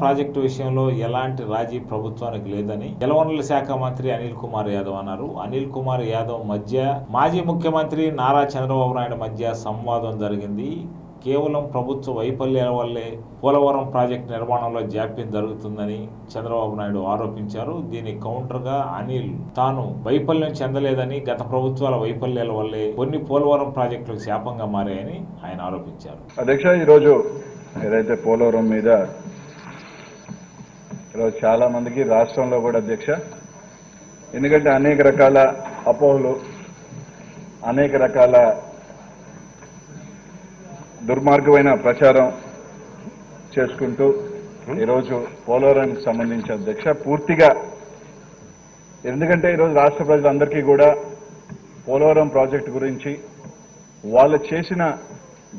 Project విషయంలో ఎలాంటి రాజీ ప్రభుత్వానికి లేదని జలవనరుల శాఖ మంత్రి అనిల్ కుమార్ యాదవ్ అన్నారు. అనిల్ కుమార్ యాదవ్ మధ్య మాజీ ముఖ్యమంత్రి నారా చంద్రబాబు నాయుడు మధ్య సంవాదం జరిగింది. కేవలం ప్రభుత్వ వైఫల్యాల వల్లే పోలవరం ప్రాజెక్టు నిర్మాణంలో జాప్యం జరుగుతుందని చంద్రబాబు నాయుడు ఆరోపించారు. దీనికి కౌంటర్గా అనిల్ తాను వైఫల్యం చెందలేదని, గత ప్రభుత్వాల వైఫల్యాల వల్లే కొన్ని పోలవరం ప్రాజెక్టులకు శాపంగా మారాయని ఆయన ఆరోపించారు. అధ్యక్ష, ఈరోజు ఏదైతే పోలవరం మీద ఈరోజు చాలా మందికి రాష్ట్రంలో కూడా అధ్యక్ష, ఎందుకంటే అనేక రకాల అపోహలు, అనేక రకాల దుర్మార్గమైన ప్రచారం చేసుకుంటూ ఈరోజు పోలవరానికి సంబంధించి అధ్యక్ష పూర్తిగా, ఎందుకంటే ఈరోజు రాష్ట్ర ప్రజలందరికీ కూడా పోలవరం ప్రాజెక్టు గురించి వాళ్ళు చేసిన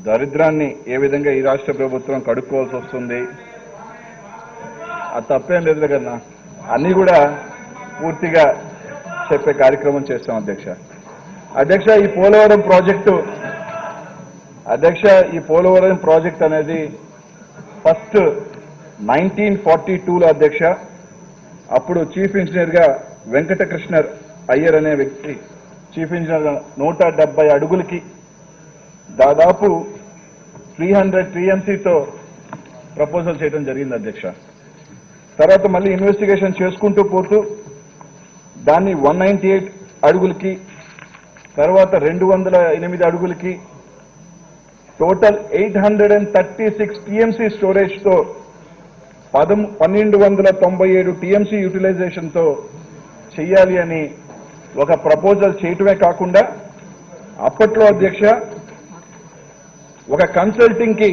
దరిద్రాన్ని ఏ విధంగా ఈ రాష్ట్ర ప్రభుత్వం కడుక్కోవాల్సి వస్తుంది, అది తప్పేం లేదు కన్నా, అన్నీ కూడా పూర్తిగా చెప్పే కార్యక్రమం చేస్తాం అధ్యక్ష. అధ్యక్ష, ఈ పోలవరం ప్రాజెక్ట్ అనేది ఫస్ట్ 1942లో అధ్యక్ష, అప్పుడు చీఫ్ ఇంజనీర్గా వెంకటకృష్ణ అయ్యర్ అనే వ్యక్తి చీఫ్ ఇంజనీర్ 170 అడుగులకి దాదాపు 300 TMCతో ప్రపోజల్ చేయడం జరిగింది అధ్యక్ష. తర్వాత మళ్ళీ ఇన్వెస్టిగేషన్ చేసుకుంటూ పోతూ దాన్ని 198 అడుగులకి, తర్వాత 208 అడుగులకి, టోటల్ 836 TMC స్టోరేజ్తో 1297 TMC యూటిలైజేషన్తో చెయ్యాలి అని ఒక ప్రపోజల్ చేయటమే కాకుండా, అప్పట్లో అధ్యక్ష ఒక కన్సల్టింగ్కి,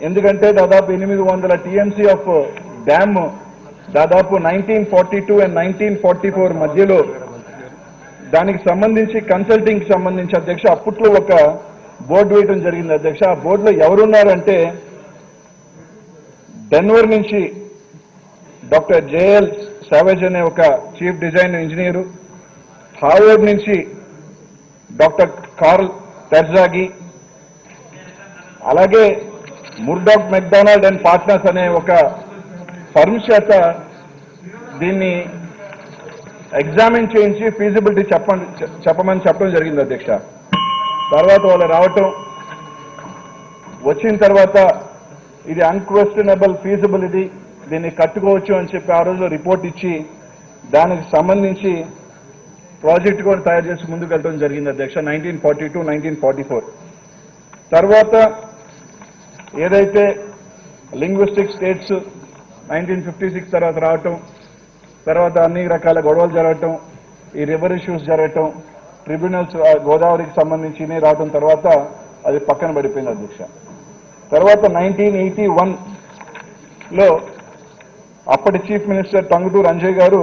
ఎందుకంటే దాదాపు 800 TMC ఆఫ్ డ్యామ్ దాదాపు 1942 అండ్ 1944 మధ్యలో దానికి సంబంధించి కన్సల్టింగ్కి సంబంధించి అధ్యక్ష అప్పట్లో ఒక బోర్డు వేయడం జరిగింది అధ్యక్ష. ఆ బోర్డులో ఎవరున్నారంటే డెన్వర్ నుంచి డాక్టర్ JL సావేజ్ అనే ఒక చీఫ్ డిజైన్ ఇంజనీరు, హార్వర్డ్ నుంచి డాక్టర్ కార్ల్ టెర్జాగి, అలాగే ముర్డాక్ మెక్డొనాల్డ్ అండ్ పార్ట్నర్స్ అనే ఒక ఫర్మ్ చేత దీన్ని ఎగ్జామిన్ చేయించి ఫీజిబిలిటీ చెప్పమని చెప్పడం జరిగింది అధ్యక్ష. తర్వాత వాళ్ళు రావటం, వచ్చిన తర్వాత ఇది అన్క్వశ్చనబుల్ ఫీజిబిలిటీ, దీన్ని కట్టుకోవచ్చు అని చెప్పి ఆ రోజు రిపోర్ట్ ఇచ్చి దానికి సంబంధించి ప్రాజెక్ట్ కూడా తయారు చేసి ముందుకు వెళ్ళడం జరిగింది అధ్యక్ష 1942, 1944. తర్వాత ఏదైతే లింగ్విస్టిక్ స్టేట్స్ 1956 తర్వాత రావటం, తర్వాత అన్ని రకాల గొడవలు జరగటం, ఈ రివర్ ఇష్యూస్ జరగటం, ట్రిబ్యునల్స్ గోదావరికి సంబంధించి రావటం, తర్వాత అది పక్కన పడిపోయింది అధ్యక్ష. తర్వాత 1981లో అప్పటి చీఫ్ మినిస్టర్ టంగుటూరు అంజయ్ గారు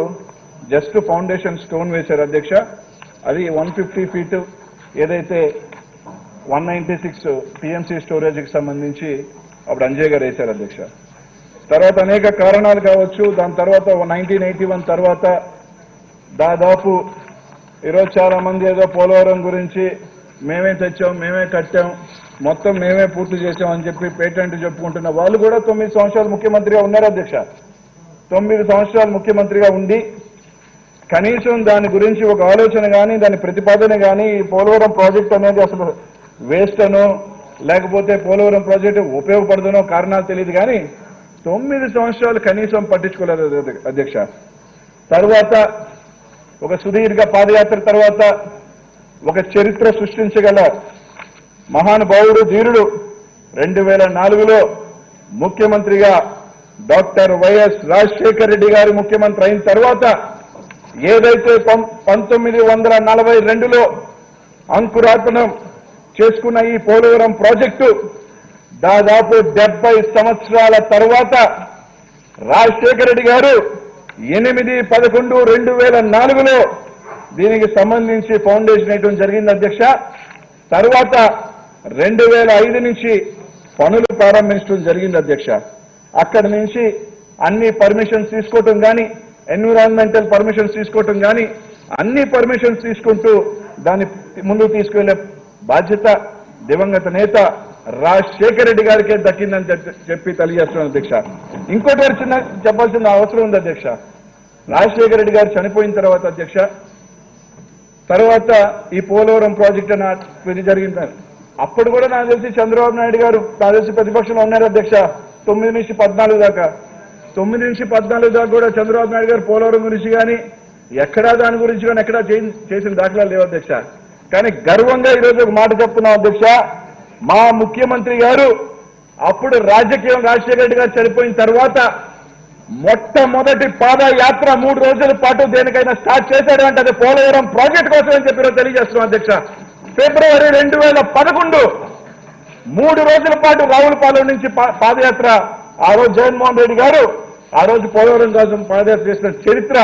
జస్ట్ ఫౌండేషన్ స్టోన్ వేశారు అధ్యక్ష. అది 150 ఫీట్ ఏదైతే 196 TMC స్టోరేజ్కి సంబంధించి అప్పుడు అంజయ్ గారు వేశారు అధ్యక్ష. తర్వాత అనేక కారణాలు కావచ్చు, దాని తర్వాత 1981 తర్వాత దాదాపు ఈరోజు చాలా మంది ఏదో పోలవరం గురించి మేమే తెచ్చాం, మేమే కట్టాం, మొత్తం మేమే పూర్తి చేశాం అని చెప్పి పేటెంట్ చెప్పుకుంటున్న వాళ్ళు కూడా 9 సంవత్సరాలు ముఖ్యమంత్రిగా ఉన్నారు అధ్యక్ష. 9 సంవత్సరాలు ముఖ్యమంత్రిగా ఉండి కనీసం దాని గురించి ఒక ఆలోచన కానీ, దాని ప్రతిపాదన కానీ, ఈ పోలవరం ప్రాజెక్ట్ అనేది అసలు వేస్ట్ అనో లేకపోతే పోలవరం ప్రాజెక్టు ఉపయోగపడదనో కారణాలు తెలియదు కానీ 9 సంవత్సరాలు కనీసం పట్టించుకోలేదు అధ్యక్ష. తర్వాత ఒక సుదీర్ఘ పాదయాత్ర తర్వాత ఒక చరిత్ర సృష్టించగల మహానుభావుడు, ధీరుడు 2004లో ముఖ్యమంత్రిగా డాక్టర్ వైఎస్ రాజశేఖర రెడ్డి గారు ముఖ్యమంత్రి అయిన తర్వాత ఏదైతే 1942లో అంకురార్పణం చేసుకున్న ఈ పోలవరం ప్రాజెక్టు దాదాపు 70 సంవత్సరాల తర్వాత రాజశేఖర రెడ్డి గారు 8/11/2004లో దీనికి సంబంధించి ఫౌండేషన్ వేయడం జరిగింది అధ్యక్ష. తర్వాత 2005 నుంచి పనులు ప్రారంభించడం జరిగింది అధ్యక్ష. అక్కడి నుంచి అన్ని పర్మిషన్స్ తీసుకోవటం కానీ, ఎన్విరాన్మెంటల్ పర్మిషన్స్ తీసుకోవటం కానీ, అన్ని పర్మిషన్స్ తీసుకుంటూ దాన్ని ముందుకు తీసుకువెళ్లే బాధ్యత దివంగత నేత రాజశేఖర రెడ్డి గారికే దక్కిందని చెప్పి తెలియజేస్తున్నాను అధ్యక్ష. ఇంకోటి చిన్న చెప్పాల్సిన అవసరం ఉంది అధ్యక్ష. రాజశేఖర రెడ్డి గారు చనిపోయిన తర్వాత అధ్యక్ష, తర్వాత ఈ పోలవరం ప్రాజెక్ట్ ఇది జరిగింది. అప్పుడు కూడా నాకు తెలిసి చంద్రబాబు నాయుడు గారు నాకు తెలిసి ప్రతిపక్షంలో ఉన్నారు అధ్యక్ష 9 నుంచి 14 దాకా. 9 నుంచి 14 దాకా కూడా చంద్రబాబు నాయుడు గారు పోలవరం గురించి కానీ ఎక్కడా దాని గురించి కానీ ఎక్కడా చేసిన దాఖలాలు లేవు అధ్యక్ష. కానీ గర్వంగా ఈరోజు ఒక మాట చెప్తున్నాం అధ్యక్ష, మా ముఖ్యమంత్రి గారు అప్పుడు రాజశేఖర రెడ్డి గారు చనిపోయిన తర్వాత మొట్టమొదటి పాదయాత్ర 3 రోజుల పాటు దేనికైనా స్టార్ట్ చేశాడు అంటే అది పోలవరం ప్రాజెక్ట్ కోసం అని చెప్పి తెలియజేస్తున్నాం అధ్యక్ష. ఫిబ్రవరి 2011 3 రోజుల పాటు రావులపాలెం నుంచి పాదయాత్ర ఆ రోజు జగన్మోహన్ రెడ్డి గారు ఆ రోజు పోలవరం కోసం పాదయాత్ర చేసిన చరిత్ర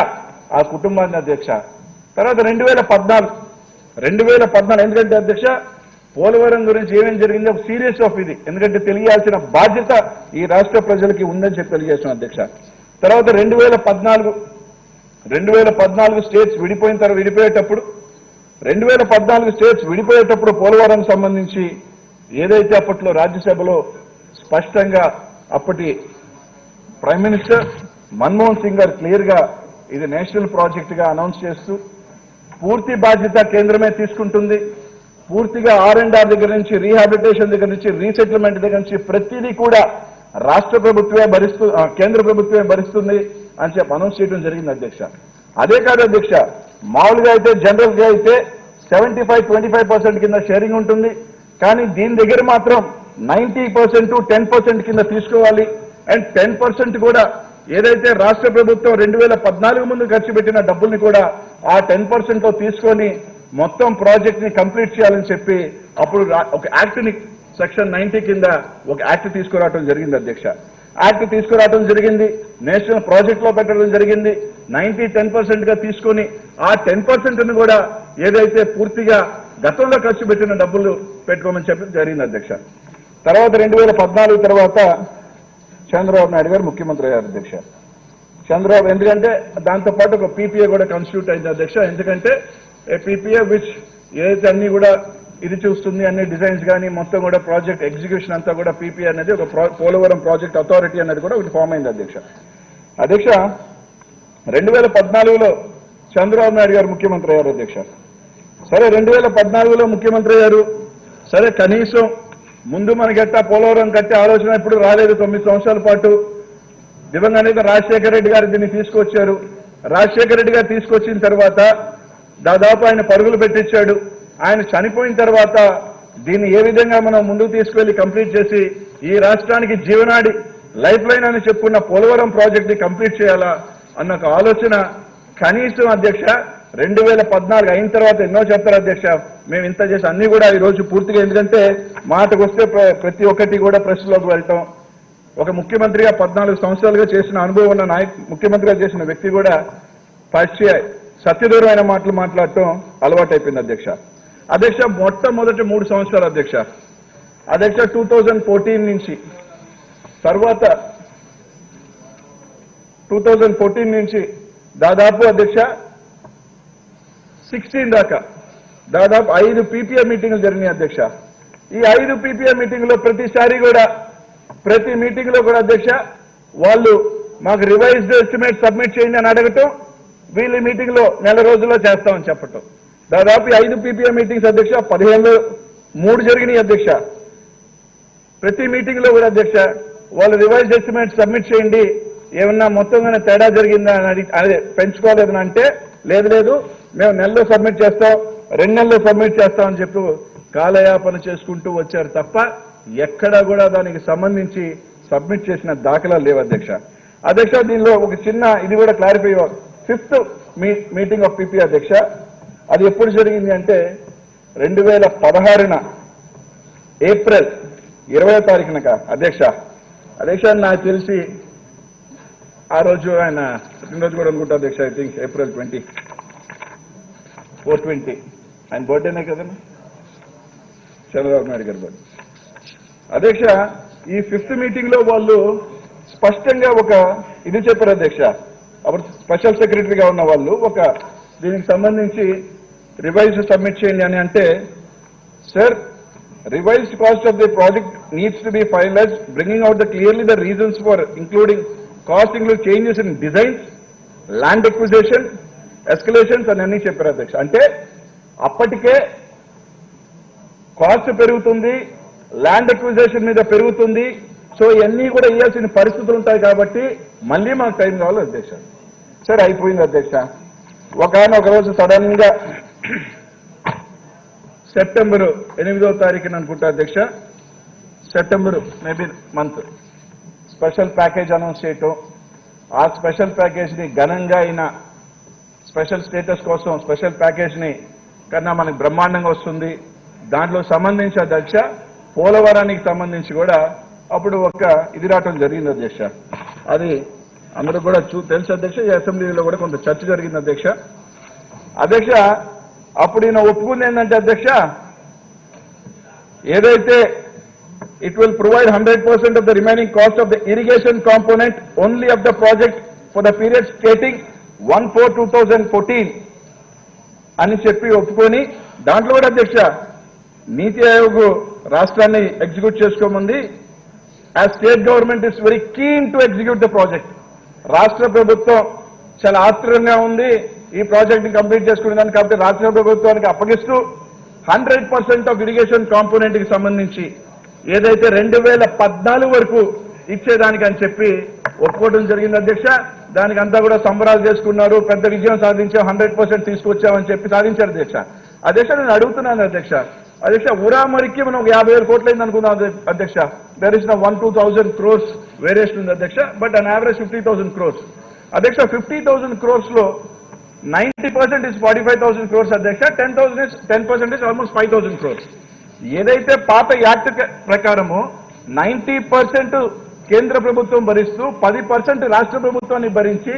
ఆ కుటుంబాన్ని అధ్యక్ష. తర్వాత 2014 ఎందుకంటే అధ్యక్ష పోలవరం గురించి ఏమేమి జరిగిందో ఒక సీరియస్ ఆఫ్ ఇది, ఎందుకంటే తెలియాల్సిన బాధ్యత ఈ రాష్ట్ర ప్రజలకి ఉందని చెప్పి తెలియజేస్తున్నాం అధ్యక్ష. తర్వాత 2014 స్టేట్స్ విడిపోయేటప్పుడు 2014 స్టేట్స్ విడిపోయేటప్పుడు పోలవరం సంబంధించి ఏదైతే అప్పట్లో రాజ్యసభలో స్పష్టంగా అప్పటి ప్రైమ్ మినిస్టర్ మన్మోహన్ సింగ్ గారు క్లియర్ గా ఇది నేషనల్ ప్రాజెక్ట్ గా అనౌన్స్ చేస్తూ పూర్తి బాధ్యత కేంద్రమే తీసుకుంటుంది, పూర్తిగా R&R దగ్గర నుంచి రీహాబిలిటేషన్ దగ్గర నుంచి రీసెటిల్మెంట్ దగ్గర నుంచి ప్రతిదీ కూడా రాష్ట్ర ప్రభుత్వమే కేంద్ర ప్రభుత్వమే భరిస్తుంది అని చెప్పి అనౌన్స్ చేయడం జరిగింది అధ్యక్ష. అదే కాదు అధ్యక్ష, మామూలుగా అయితే జనరల్ గా అయితే 75-25% కింద షేరింగ్ ఉంటుంది, కానీ దీని దగ్గర మాత్రం 90% 10% కింద తీసుకోవాలి. అండ్ 10% కూడా ఏదైతే రాష్ట్ర ప్రభుత్వం 2014 ముందు ఖర్చు పెట్టిన డబ్బుల్ని కూడా ఆ 10% లో తీసుకొని మొత్తం ప్రాజెక్ట్ ని కంప్లీట్ చేయాలని చెప్పి అప్పుడు ఒక యాక్ట్ ని సెక్షన్ 90 కింద ఒక యాక్ట్ తీసుకురావడం జరిగింది అధ్యక్ష. యాక్ట్ తీసుకురావడం జరిగింది, నేషనల్ ప్రాజెక్ట్ లో పెట్టడం జరిగింది. 10% గా తీసుకొని ఆ 10% కూడా ఏదైతే పూర్తిగా గతంలో ఖర్చు పెట్టిన డబ్బులు పెట్టుకోమని చెప్పి జరిగింది అధ్యక్ష. తర్వాత 2014 తర్వాత చంద్రబాబు నాయుడు గారు ముఖ్యమంత్రి అయ్యారు అధ్యక్ష. చంద్రబాబు ఎందుకంటే దాంతోపాటు ఒక PPA కూడా కాన్స్టిట్యూట్ అయింది అధ్యక్ష. ఎందుకంటే PPA విచ్ ఏదైతే అన్ని కూడా ఇది చూస్తుంది, అన్ని డిజైన్స్ కానీ మొత్తం కూడా ప్రాజెక్ట్ ఎగ్జిక్యూషన్ అంతా కూడా PPA అనేది ఒక పోలవరం ప్రాజెక్ట్ అథారిటీ అనేది కూడా ఒకటి ఫామ్ అయింది అధ్యక్ష. 2014లో చంద్రబాబు నాయుడు గారు ముఖ్యమంత్రి అయ్యారు అధ్యక్ష. సరే 2014లో ముఖ్యమంత్రి అయ్యారు, సరే కనీసం ముందు మనకెట్టా పోలవరం కట్టే ఆలోచన ఇప్పుడు రాలేదు. 9 సంవత్సరాల పాటు దివంగత రాజశేఖర రెడ్డి గారు దీన్ని తీసుకొచ్చారు. రాజశేఖర రెడ్డి గారు తీసుకొచ్చిన తర్వాత దాదాపు ఆయన పరుగులు పెట్టించాడు. ఆయన చనిపోయిన తర్వాత దీన్ని ఏ విధంగా మనం ముందుకు తీసుకువెళ్లి కంప్లీట్ చేసి ఈ రాష్ట్రానికి జీవనాడి లైఫ్ లైన్ అని చెప్పుకున్న పోలవరం ప్రాజెక్ట్ ని కంప్లీట్ చేయాలా అన్న ఒక ఆలోచన కనీసం అధ్యక్ష 2014 అయిన తర్వాత ఎన్నో చెప్తారు అధ్యక్ష, మేము ఇంత చేసి అన్ని కూడా ఈ రోజు పూర్తిగా, ఎందుకంటే మాటకు వస్తే ప్రతి ఒక్కటి కూడా ప్రెస్లోకి వెళ్తాం. ఒక ముఖ్యమంత్రిగా 14 సంవత్సరాలుగా చేసిన అనుభవం ఉన్న ముఖ్యమంత్రిగా చేసిన వ్యక్తి కూడా సత్యదూరమైన మాటలు మాట్లాడటం అలవాటైపోయింది అధ్యక్ష. అధ్యక్ష మొట్టమొదటి 3 సంవత్సరాలు అధ్యక్ష 2014 నుంచి తర్వాత 2014 నుంచి దాదాపు అధ్యక్ష 16 దాకా దాదాపు 5 PPA మీటింగ్లు జరిగినాయి అధ్యక్ష. ఈ 5 PPA మీటింగ్లో ప్రతి మీటింగ్ లో కూడా అధ్యక్ష వాళ్ళు మాకు రివైజ్డ్ ఎస్టిమేట్ సబ్మిట్ చేయండి అని అడగటం, వీళ్ళ మీటింగ్ లో నెల రోజుల్లో చేస్తామని చెప్పటం. దాదాపు 5 PPA మీటింగ్స్ అధ్యక్ష 15లో 3 జరిగినాయి అధ్యక్ష. ప్రతి మీటింగ్ లో కూడా అధ్యక్ష వాళ్ళు రివైజ్డ్ ఎస్టిమేట్ సబ్మిట్ చేయండి, ఏమన్నా మొత్తంగానే తేడా జరిగిందా అని అదే పెంచుకోలేదని అంటే లేదు మేము నెలలో సబ్మిట్ చేస్తాం, 2 నెలల్లో సబ్మిట్ చేస్తామని చెప్పి కాలయాపన చేసుకుంటూ వచ్చారు తప్ప ఎక్కడా కూడా దానికి సంబంధించి సబ్మిట్ చేసిన దాఖలాలు లేవు అధ్యక్ష. దీనిలో ఒక చిన్న ఇది కూడా clarify 5th meeting of PPA అధ్యక్ష, అది ఎప్పుడు జరిగింది అంటే 2016 ఏప్రిల్ 20వ తారీఖున అధ్యక్ష నాకు తెలిసి ఆ రోజు ఆయన పుట్టినరోజు కూడా అనుకుంటా అధ్యక్ష. ఐ థింక్ April 4/20 ఆయన బర్త్డేనే కదన్నా, చంద్రబాబు నాయుడు గారి బర్త్డే. అధ్యక్ష ఈ 5th మీటింగ్ లో వాళ్ళు స్పష్టంగా ఒక ఇది చెప్పారు అధ్యక్ష. అప్పుడు స్పెషల్ సెక్రటరీగా ఉన్న వాళ్ళు ఒక దీనికి సంబంధించి రివైజ్ సబ్మిట్ చేయండి అని అంటే, sir revised cost of the project needs to be finalized, bringing out clearly the reasons for include changes in designs, land acquisition, escalations and అన్ని చెప్పారు అధ్యక్ష. అంటే అప్పటికే కాస్ట్ పెరుగుతుంది, ల్యాండ్ అక్విజిషన్ మీద పెరుగుతుంది. సో ఇవన్నీ కూడా ఇవ్వాల్సిన పరిస్థితులు ఉంటాయి కాబట్టి మళ్ళీ మాకు టైం కావాలి అధ్యక్ష. సరే అయిపోయింది అధ్యక్ష. ఒక రోజు సడన్ గా సెప్టెంబర్ 8వ తారీఖున అనుకుంటా అధ్యక్ష, September maybe month special package announce చేయటం, ఆ స్పెషల్ ప్యాకేజ్ని ఘనంగా అయిన స్పెషల్ స్టేటస్ కోసం స్పెషల్ ప్యాకేజ్ని కన్నా మనకి బ్రహ్మాండంగా వస్తుంది. దాంట్లో సంబంధించి అధ్యక్ష పోలవరానికి సంబంధించి కూడా అప్పుడు ఇది రావటం జరిగింది అధ్యక్ష. అది అందరూ కూడా తెలుసు అధ్యక్ష. ఈ అసెంబ్లీలో కూడా కొంత చర్చ జరిగింది అధ్యక్ష. అధ్యక్ష అప్పుడు ఈయన ఒప్పుకుంది ఏంటంటే అధ్యక్ష, ఏదైతే it will provide 100% of the remaining cost of the irrigation component only of the project for the period stating 1/4/2014 అని చెప్పి ఒప్పుకొని దాంట్లో కూడా అధ్యక్ష నీతి ఆయోగ్ రాష్ట్రాన్ని ఎగ్జిక్యూట్ చేసుకోమంది. As state government is very keen to execute the project. రాష్ట్ర ప్రభుత్వం చాలా ఆత్రంగా ఉంది ఈ ప్రాజెక్ట్ ని కంప్లీట్ చేసుకునేదాన్ని. కాబట్టి రాష్ట్ర ప్రభుత్వానికి అప్పగిస్తూ 100% ఆఫ్ ఇరిగేషన్ కాంపోనెంట్ కి సంబంధించి ఏదైతే 2014 వరకు ఇచ్చేదానికి అని చెప్పి ఒప్పుకోవడం జరిగింది అధ్యక్ష. దానికి అంతా కూడా సంబరాలు చేసుకున్నారు, పెద్ద విజయం సాధించాం, 100% తీసుకొచ్చామని చెప్పి సాధించారు అధ్యక్ష. అధ్యక్ష నేను అడుగుతున్నాను అధ్యక్ష, ఉరామరికి మనం 50,000 కోట్లు అయింది అనుకున్నాం అధ్యక్ష. దర్ ఇస్ 1,000-2,000 crores వేరియేషన్ ఉంది అధ్యక్ష, బట్ అన్ యావరేజ్ 50,000 crores అధ్యక్ష. 50,000 crores లో 90% ఇస్ 45,000 crores అధ్యక్ష. 10% ఇస్ ఆల్మోస్ట్ 5,000 crores. ఏదైతే పాత యాక్ట్ ప్రకారము 90% కేంద్ర ప్రభుత్వం భరిస్తూ 10% రాష్ట్ర ప్రభుత్వాన్ని భరించి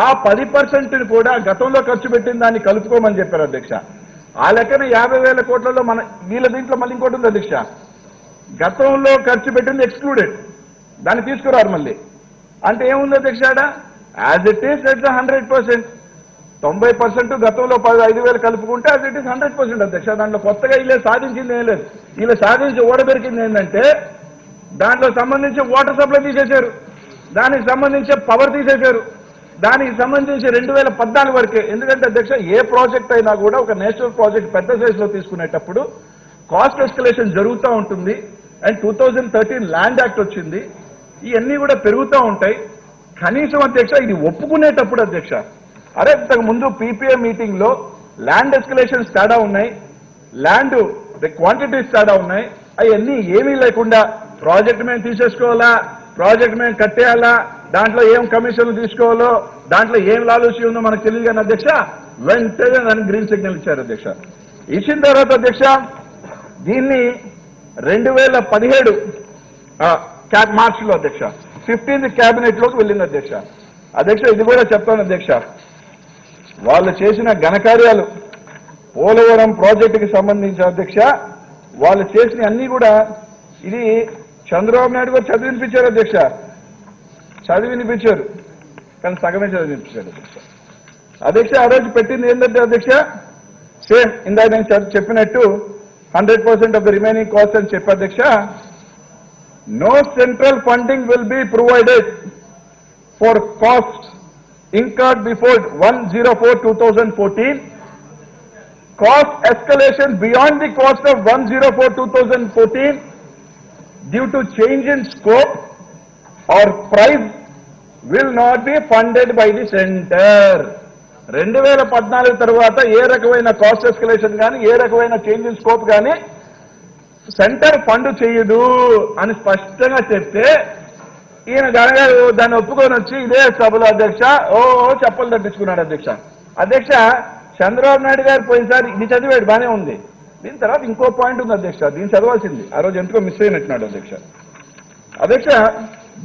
ఆ 10% కూడా గతంలో ఖర్చు పెట్టిన దాన్ని కలుపుకోమని చెప్పారు అధ్యక్ష. ఆ లెక్కన 50,000 కోట్లలో వీళ్ళ దీంట్లో మళ్ళీ ఇంకోటి ఉంది అధ్యక్ష, గతంలో ఖర్చు పెట్టింది ఎక్స్క్లూడెడ్, దాన్ని తీసుకురారు మళ్ళీ. అంటే ఏముంది అధ్యక్ష, యాజ్ ఇట్ ఈస్ ఎట్ 100%, 90% గతంలో 5,000 కలుపుకుంటే యాజ్ ఇట్ ఈస్ 100% అధ్యక్ష. దాంట్లో కొత్తగా వీళ్ళే సాధించింది ఏం లేదు. వీళ్ళు సాధించి ఓడబెరికింది ఏంటంటే దాంట్లో సంబంధించి వాటర్ సప్లై తీసేశారు, దానికి సంబంధించి పవర్ తీసేశారు, దానికి సంబంధించి 2014 వరకే. ఎందుకంటే అధ్యక్ష ఏ ప్రాజెక్ట్ అయినా కూడా ఒక నేషనల్ ప్రాజెక్ట్ పెద్ద సైజులో తీసుకునేటప్పుడు కాస్ట్ ఎస్కలేషన్ జరుగుతూ ఉంటుంది. అండ్ 2013 ల్యాండ్ యాక్ట్ వచ్చింది, ఇవన్నీ కూడా పెరుగుతూ ఉంటాయి. కనీసం అధ్యక్ష ఇది ఒప్పుకునేటప్పుడు అధ్యక్ష, అరే ఇంతకు ముందు పీపీఏ మీటింగ్ లో ల్యాండ్ ఎస్కలేషన్స్ తేడా ఉన్నాయి, ల్యాండ్ క్వాంటిటీస్ తేడా ఉన్నాయి, అవన్నీ ఏమీ లేకుండా ప్రాజెక్ట్ మేము తీసేసుకోవాలా, ప్రాజెక్ట్ మేము కట్టేయాలా, దాంట్లో ఏం కమిషన్లు తీసుకోవాలో, దాంట్లో ఏం లాలూచి ఉందో మనకు తెలియదు కానీ అధ్యక్ష వెంటనే దానికి గ్రీన్ సిగ్నల్ ఇచ్చారు అధ్యక్ష. ఇచ్చిన తర్వాత అధ్యక్ష దీన్ని 2017 మార్చిలో అధ్యక్ష 15th క్యాబినెట్ లోకి వెళ్ళింది అధ్యక్ష. అధ్యక్ష ఇది కూడా చెప్తాను అధ్యక్ష, వాళ్ళు చేసిన ఘనకార్యాలు పోలవరం ప్రాజెక్టుకి సంబంధించి అధ్యక్ష వాళ్ళు చేసిన అన్ని కూడా ఇది చంద్రబాబు నాయుడు గారు చదివినిపించారు అధ్యక్ష, చదివినిపించారు కానీ సగమే చదివినిపించారు అధ్యక్ష. అధ్యక్ష ఆ రోజు పెట్టింది ఏంటంటే అధ్యక్ష సేమ్ ఇందాక నేను చెప్పినట్టు 100% ఆఫ్ ద రిమైనింగ్ కాస్ట్ అని చెప్పి అధ్యక్ష, no central funding will be provided for cost incurred before 1/04/2014, cost escalation beyond the cost of 1/04/2014 due to change in scope or price will not be funded by the center. 2014 తర్వాత ఏ రకమైన cost escalation కానీ ఏ రకమైన change in scope కానీ centre fund చేయదు అని స్పష్టంగా చెప్తే ఈయన గనగారు దాన్ని ఒప్పుకొని వచ్చి ఇదే సభలో అధ్యక్ష చెప్పలు తప్పించుకున్నాడు అధ్యక్ష. అధ్యక్ష చంద్రబాబు నాయుడు గారు పోయినసారి ఇది చదివాడు బానే ఉంది, దీని తర్వాత ఇంకో పాయింట్ ఉంది అధ్యక్ష, దీన్ని చదవాల్సింది ఆ రోజు ఎందుకో మిస్ అయినట్టున్నాడు అధ్యక్ష. అధ్యక్ష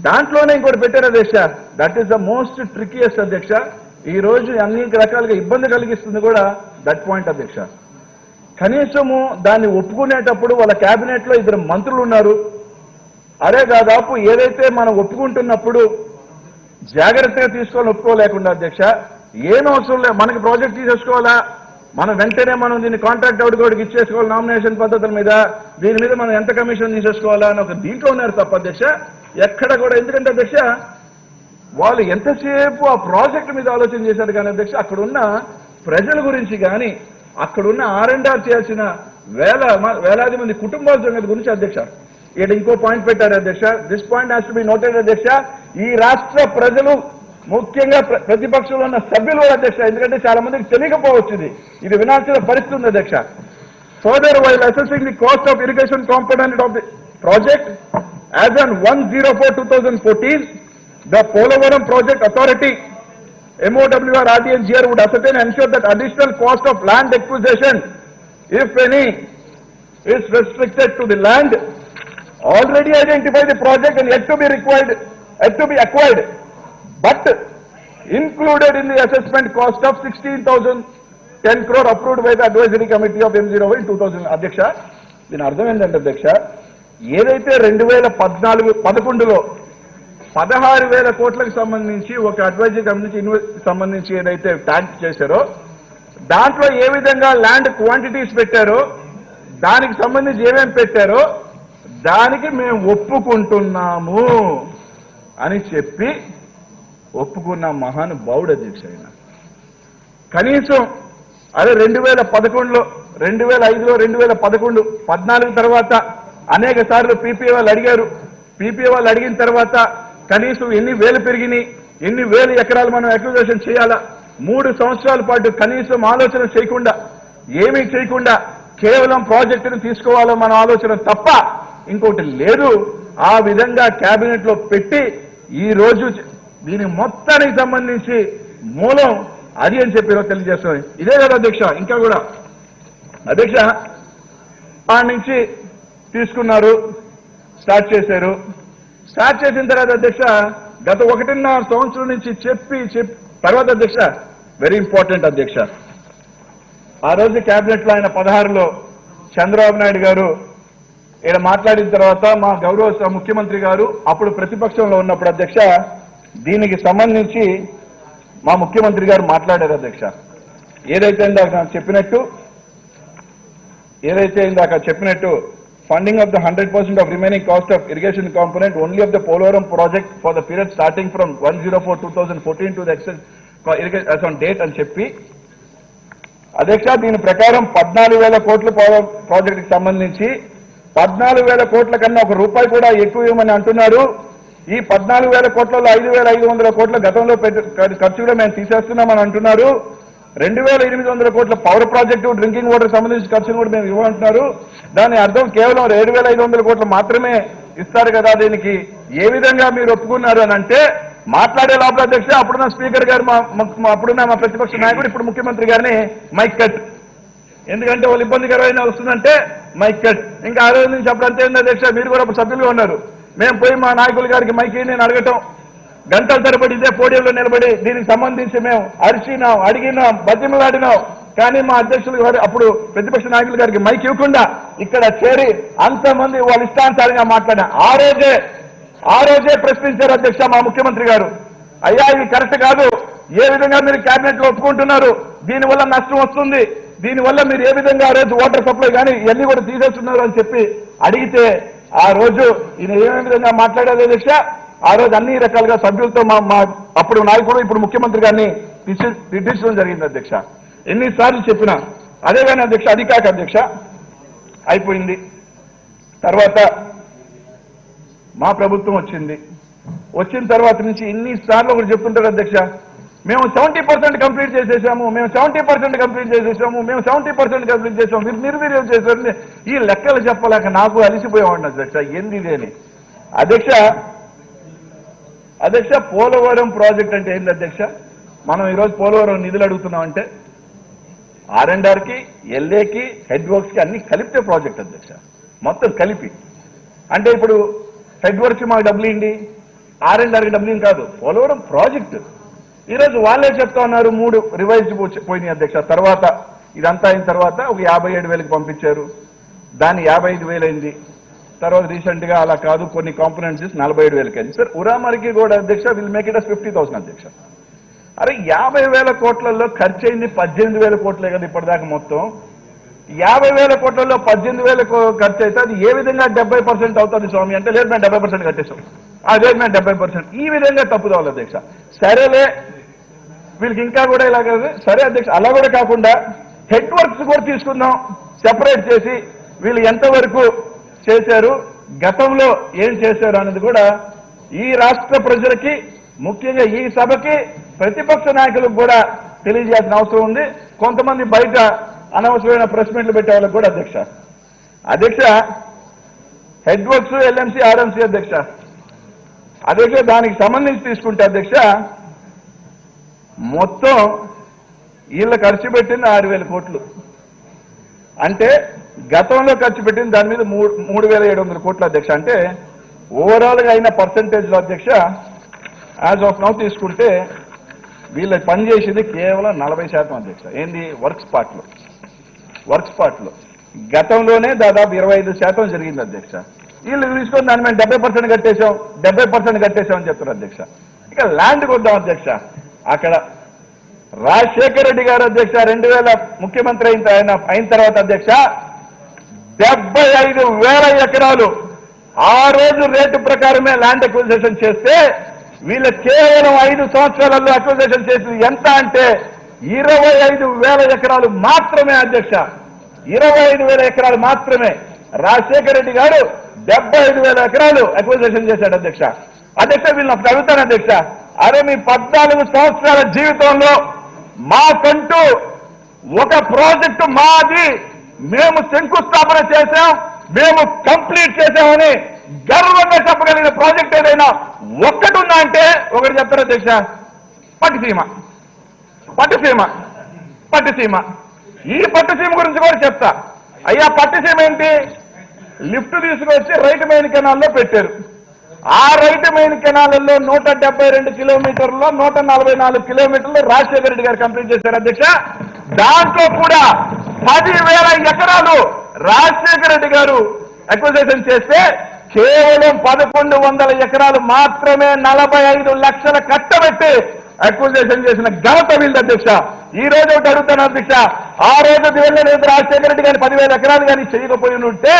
దాంట్లోనే ఇంకోటి పెట్టారు అధ్యక్ష, దట్ ఈస్ ద మోస్ట్ ట్రికియస్ట్ అధ్యక్ష. ఈ రోజు అన్ని రకాలుగా ఇబ్బంది కలిగిస్తుంది కూడా దట్ పాయింట్ అధ్యక్ష. కనీసము దాన్ని ఒప్పుకునేటప్పుడు వాళ్ళ కేబినెట్ లో 2 మంత్రులు ఉన్నారు. అరే దాదాపు ఏదైతే మనం ఒప్పుకుంటున్నప్పుడు జాగ్రత్తగా తీసుకోవాలని ఒప్పుకోలేకుండా అధ్యక్ష, ఏం అవసరం లేదు, మనకి ప్రాజెక్ట్ తీసేసుకోవాలా, మనం వెంటనే దీన్ని కాంట్రాక్ట్ అవుట్ కూడా ఇచ్చేసుకోవాలి నామినేషన్ పద్ధతుల మీద, దీని మీద మనం ఎంత కమిషన్ తీసేసుకోవాలా అని ఒక దీంట్లో ఉన్నారు తప్ప అధ్యక్ష ఎక్కడ కూడా. ఎందుకంటే అధ్యక్ష వాళ్ళు ఎంతసేపు ఆ ప్రాజెక్టు మీద ఆలోచన చేశారు కానీ అధ్యక్ష అక్కడున్న ప్రజల గురించి కానీ అక్కడున్న R&R చేయాల్సిన వేలాది మంది కుటుంబాల సంగతి గురించి అధ్యక్ష ఇక్కడ ఇంకో పాయింట్ పెట్టారు అధ్యక్ష. This point has to be noted అధ్యక్ష. ఈ రాష్ట్ర ప్రజలు ముఖ్యంగా ప్రతిపక్షంలో ఉన్న సభ్యులు కూడా అధ్యక్ష, ఎందుకంటే చాలా మందికి తెలియకపోవచ్చు ఇది వినాల్సిన పరిస్థితి ఉంది అధ్యక్ష. Further while assessing the cost of irrigation component of the project as on 1/04/2014 the Polavaram Project Authority MOWR RDNGR would ascertain and ensure that additional cost of land acquisition, if any, is restricted to the land already identified the project and yet to be acquired, but included in the assessment cost of 16,010 crore approved by the advisory committee of M0 in 2000. అధ్యక్ష దీని అర్థం ఏంటంటే అధ్యక్ష, ఏదైతే 2011లో 16,000 కోట్లకు సంబంధించి ఒక advisory కమిటీకి సంబంధించి ఏదైతే ట్యాక్స్ చేశారో దాంట్లో ఏ విధంగా ల్యాండ్ క్వాంటిటీస్ పెట్టారో దానికి సంబంధించి ఏమేమి పెట్టారో దానికి మేము ఒప్పుకుంటున్నాము అని చెప్పి ఒప్పుకున్న మహానుభావుడు అధ్యక్ష ఆయన. కనీసం అదే 2011లో 2005లో 2011 14 తర్వాత అనేక సార్లు పీపీఏ వాళ్ళు అడిగారు. పీపీఏ వాళ్ళు అడిగిన తర్వాత కనీసం ఎన్ని వేలు పెరిగినాయి, ఎన్ని వేల ఎకరాలు మనం అక్విజిషన్ చేయాలా, 3 సంవత్సరాల పాటు కనీసం ఆలోచన చేయకుండా ఏమీ చేయకుండా కేవలం ప్రాజెక్టును తీసుకోవాలో మన ఆలోచన తప్ప ఇంకోటి లేదు. ఆ విధంగా కేబినెట్ లో పెట్టి ఈ రోజు దీని మొత్తానికి సంబంధించి మూలం అది అని చెప్పి తెలియజేస్తున్నాను. ఇదే కదా అధ్యక్ష, ఇంకా కూడా అధ్యక్ష ఆ నుంచి తీసుకున్నారు, స్టార్ట్ చేశారు. స్టార్ట్ చేసిన తర్వాత అధ్యక్ష గత 1.5 సంవత్సరం నుంచి చెప్పి తర్వాత అధ్యక్ష వెరీ ఇంపార్టెంట్ అధ్యక్ష, ఆ రోజు కేబినెట్ లో ఆయన 16లో చంద్రబాబు నాయుడు గారు ఈయన మాట్లాడిన తర్వాత మా గౌరవ ముఖ్యమంత్రి గారు అప్పుడు ప్రతిపక్షంలో ఉన్నప్పుడు అధ్యక్ష దీనికి సంబంధించి మా ముఖ్యమంత్రి గారు మాట్లాడారు అధ్యక్ష. ఏదైతే ఇందాక చెప్పినట్టు funding of the 100% of remaining cost of irrigation component only of the Polavaram project for the period starting from 1/04/2014 to the excess on date అని చెప్పి అధ్యక్ష దీని ప్రకారం 14,000 కోట్ల ప్రాజెక్టుకి సంబంధించి 14,000 కోట్ల కన్నా ₹1 కూడా ఎక్కువ ఇవ్వమని అంటున్నారు. ఈ 14,000 కోట్లలో 5,500 కోట్ల గతంలో ఖర్చు కూడా మేము తీసేస్తున్నామని అంటున్నారు. 2,800 కోట్ల పవర్ ప్రాజెక్టు డ్రింకింగ్ వాటర్ సంబంధించి ఖర్చును కూడా మేము ఇవ్వమంటున్నారు. దాని అర్థం కేవలం 7,500 కోట్లు మాత్రమే ఇస్తారు కదా, దీనికి ఏ విధంగా మీరు ఒప్పుకున్నారు అని అంటే మాట్లాడే లోపల అధ్యక్ష అప్పుడున్న స్పీకర్ గారు అప్పుడున్న మా ప్రతిపక్ష నాయకుడు ఇప్పుడు ముఖ్యమంత్రి గారిని మైక్ కట్, ఎందుకంటే వాళ్ళు ఇబ్బందికరమైన వస్తుందంటే మైక్ కట్. ఇంకా ఆ రోజు నుంచి అప్పుడు అంతే ఉంది అధ్యక్ష, మీరు కూడా అప్పుడు సభ్యులుగా ఉన్నారు. మేము పోయి మా నాయకుల గారికి మైక్ నేను అడగటం, గంటల తరబడి ఇదే పోడియంలో నిలబడి దీనికి సంబంధించి మేము అరిచినాం, అడిగినాం, బతిమలాడినాం. కానీ మా అధ్యక్షులు గారు అప్పుడు ప్రతిపక్ష నాయకుల గారికి మైక్ ఇవ్వకుండా ఇక్కడ చేరి అంతమంది వాళ్ళ ఇష్టానుసారంగా మాట్లాడిన ఆ రోజే ప్రశ్నించారు అధ్యక్ష మా ముఖ్యమంత్రి గారు. అయ్యా ఇది కరెక్ట్ కాదు, ఏ విధంగా మీరు కేబినెట్ లో ఒప్పుకుంటున్నారు, దీనివల్ల నష్టం వస్తుంది, దీనివల్ల మీరు ఏ విధంగా ఆ రోజు వాటర్ సప్లై కానీ ఇవన్నీ కూడా తీసేస్తున్నారు అని చెప్పి అడిగితే ఆ రోజు ఈయన ఏ విధంగా మాట్లాడారు అధ్యక్ష, ఆ రోజు అన్ని రకాలుగా సభ్యులతో మా అప్పుడు నాయకుడు ఇప్పుడు ముఖ్యమంత్రి గారిని తిట్టించడం జరిగింది అధ్యక్ష. ఎన్నిసార్లు చెప్పినా అదే కానీ అధ్యక్ష, అది కాక అధ్యక్ష అయిపోయింది. తర్వాత మా ప్రభుత్వం వచ్చిన తర్వాత నుంచి ఎన్నిసార్లు ఒకటి చెప్తుంటారు అధ్యక్ష, మేము 70% కంప్లీట్ చేసేసాము, మేము 70% కంప్లీట్ చేసేసాము, మేము 70% కంప్లీట్ చేసాము, మీరు నిర్వీర్యం చేశారు. ఈ లెక్కలు చెప్పలేక నాకు అలిసిపోయేవాడిని అధ్యక్ష, ఏంది అని. అధ్యక్ష పోలవరం ప్రాజెక్ట్ అంటే ఏంది అధ్యక్ష, మనం ఈరోజు పోలవరం నిధులు అడుగుతున్నామంటే R&Rకి LAకి హెడ్ వర్క్స్కి అన్ని కలిపితే ప్రాజెక్ట్ అధ్యక్ష, మొత్తం కలిపి. అంటే ఇప్పుడు హెడ్ వర్క్స్ మాకు డబ్బులు ఇండి, R&Rకి డబ్బులు కాదు, పోలవరం ప్రాజెక్టు. ఈరోజు వాళ్ళే చెప్తా ఉన్నారు 3 రివైజ్ పోయినాయి అధ్యక్ష. తర్వాత ఇదంతా అయిన తర్వాత ఒక 57,000కి పంపించారు, దాన్ని 55,000 అయింది. తర్వాత రీసెంట్ గా అలా కాదు కొన్ని కాంపోనెంట్స్ 47,000కి అయింది. సార్ ఉరామరికి కూడా అధ్యక్ష విల్ మేక్ ఇట్ అస్ 50,000 అధ్యక్ష. అరే 50,000 కోట్లలో ఖర్చు అయింది 18,000 కోట్లే కదా ఇప్పటిదాకా మొత్తం. 50,000 కోట్లలో 18,000 ఖర్చు అయితే అది ఏ విధంగా 70% అవుతుంది స్వామి అంటే, లేదు మేము 70% కట్టేసాం, అదే మేము 70%. ఈ విధంగా తప్పుదోవాలి అధ్యక్ష. సరేలే వీళ్ళకి ఇంకా కూడా ఇలా కాదు, సరే అధ్యక్ష, అలా కూడా కాకుండా హెడ్ వర్క్స్ కూడా తీసుకుందాం సెపరేట్ చేసి, వీళ్ళు ఎంతవరకు చేశారు, గతంలో ఏం చేశారు అన్నది కూడా ఈ రాష్ట్ర ప్రజలకి, ముఖ్యంగా ఈ సభకి, ప్రతిపక్ష నాయకులకు కూడా తెలియజేయాల్సిన అవసరం ఉంది. కొంతమంది బయట అనవసరమైన ప్రెస్ మీట్లు పెట్టే వాళ్ళకి కూడా అధ్యక్ష హెడ్ వర్క్స్ ఎల్ఎంసీ ఆర్ఎంసీ అధ్యక్ష దానికి సంబంధించి తీసుకుంటే అధ్యక్ష మొత్తం వీళ్ళ ఖర్చు పెట్టింది 6,000 కోట్లు. అంటే గతంలో ఖర్చు పెట్టింది దాని మీద 3,700 కోట్లు అధ్యక్ష. అంటే ఓవరాల్ గా అయిన పర్సంటేజ్ లో అధ్యక్ష యాజ్ ఆఫ్ నౌ తీసుకుంటే వీళ్ళ పని చేసింది కేవలం 40% అధ్యక్ష. ఏంది వర్క్ స్పాట్ లో గతంలోనే దాదాపు 25% జరిగింది అధ్యక్ష. వీళ్ళు తీసుకొని దాన్ని మేము 70% కట్టేశాం 70% కట్టేశాం అని చెప్తారు అధ్యక్ష. ఇక ల్యాండ్కి వద్దాం అధ్యక్ష. అక్కడ రాజశేఖర రెడ్డి గారు అధ్యక్ష 2000 ముఖ్యమంత్రి అయిన తర్వాత అధ్యక్ష 75,000 ఎకరాలు ఆ రోజు రేటు ప్రకారమే ల్యాండ్ అక్విజిషన్ చేస్తే, వీళ్ళు కేవలం 5 సంవత్సరాలలో అక్విజిషన్ చేసింది ఎంత అంటే 25,000 ఎకరాలు మాత్రమే అధ్యక్ష. 25,000 ఎకరాలు మాత్రమే. రాజశేఖర రెడ్డి గారు 75,000 ఎకరాలు అక్విజిషన్ చేశాడు అధ్యక్ష. వీళ్ళని అప్పుడు అడుగుతాను అధ్యక్ష, అరే మీ 14 సంవత్సరాల జీవితంలో మాకంటూ ఒక ప్రాజెక్టు మాది, మేము శంకుస్థాపన చేశాం, మేము కంప్లీట్ చేశామని గర్వంగా చెప్పగలిగిన ప్రాజెక్ట్ ఏదైనా ఒక్కటి ఉందా అంటే ఒకటి చెప్తారు అధ్యక్ష, పట్టిసీమ. ఈ పట్టిసీమ గురించి కూడా చెప్తా. అయ్యా పట్టిసీమ ఏంటి? లిఫ్ట్ తీసుకొచ్చి రైట్ మెయిన్ కెనాల్లో పెట్టారు. ఆ రైట్ మెయిన్ కెనాల్లో 172 కిలోమీటర్లో 144 కిలోమీటర్లు రాజశేఖర రెడ్డి గారు కంప్లీట్ చేశారు అధ్యక్ష. దాంట్లో కూడా 10,000 ఎకరాలు రాజశేఖర రెడ్డి గారు అక్విజిషన్ చేస్తే కేవలం 1,100 ఎకరాలు మాత్రమే 45 లక్షల కట్టబెట్టి అక్విజిషన్ చేసిన ఘనత వీళ్ళు అధ్యక్ష. ఈ రోజు ఒకటి అడుగుతాను అధ్యక్ష, ఆ రోజు దేవేంద్ర రాజశేఖర రెడ్డి గారి 10,000 ఎకరాలు కానీ చేయకపోయి ఉంటే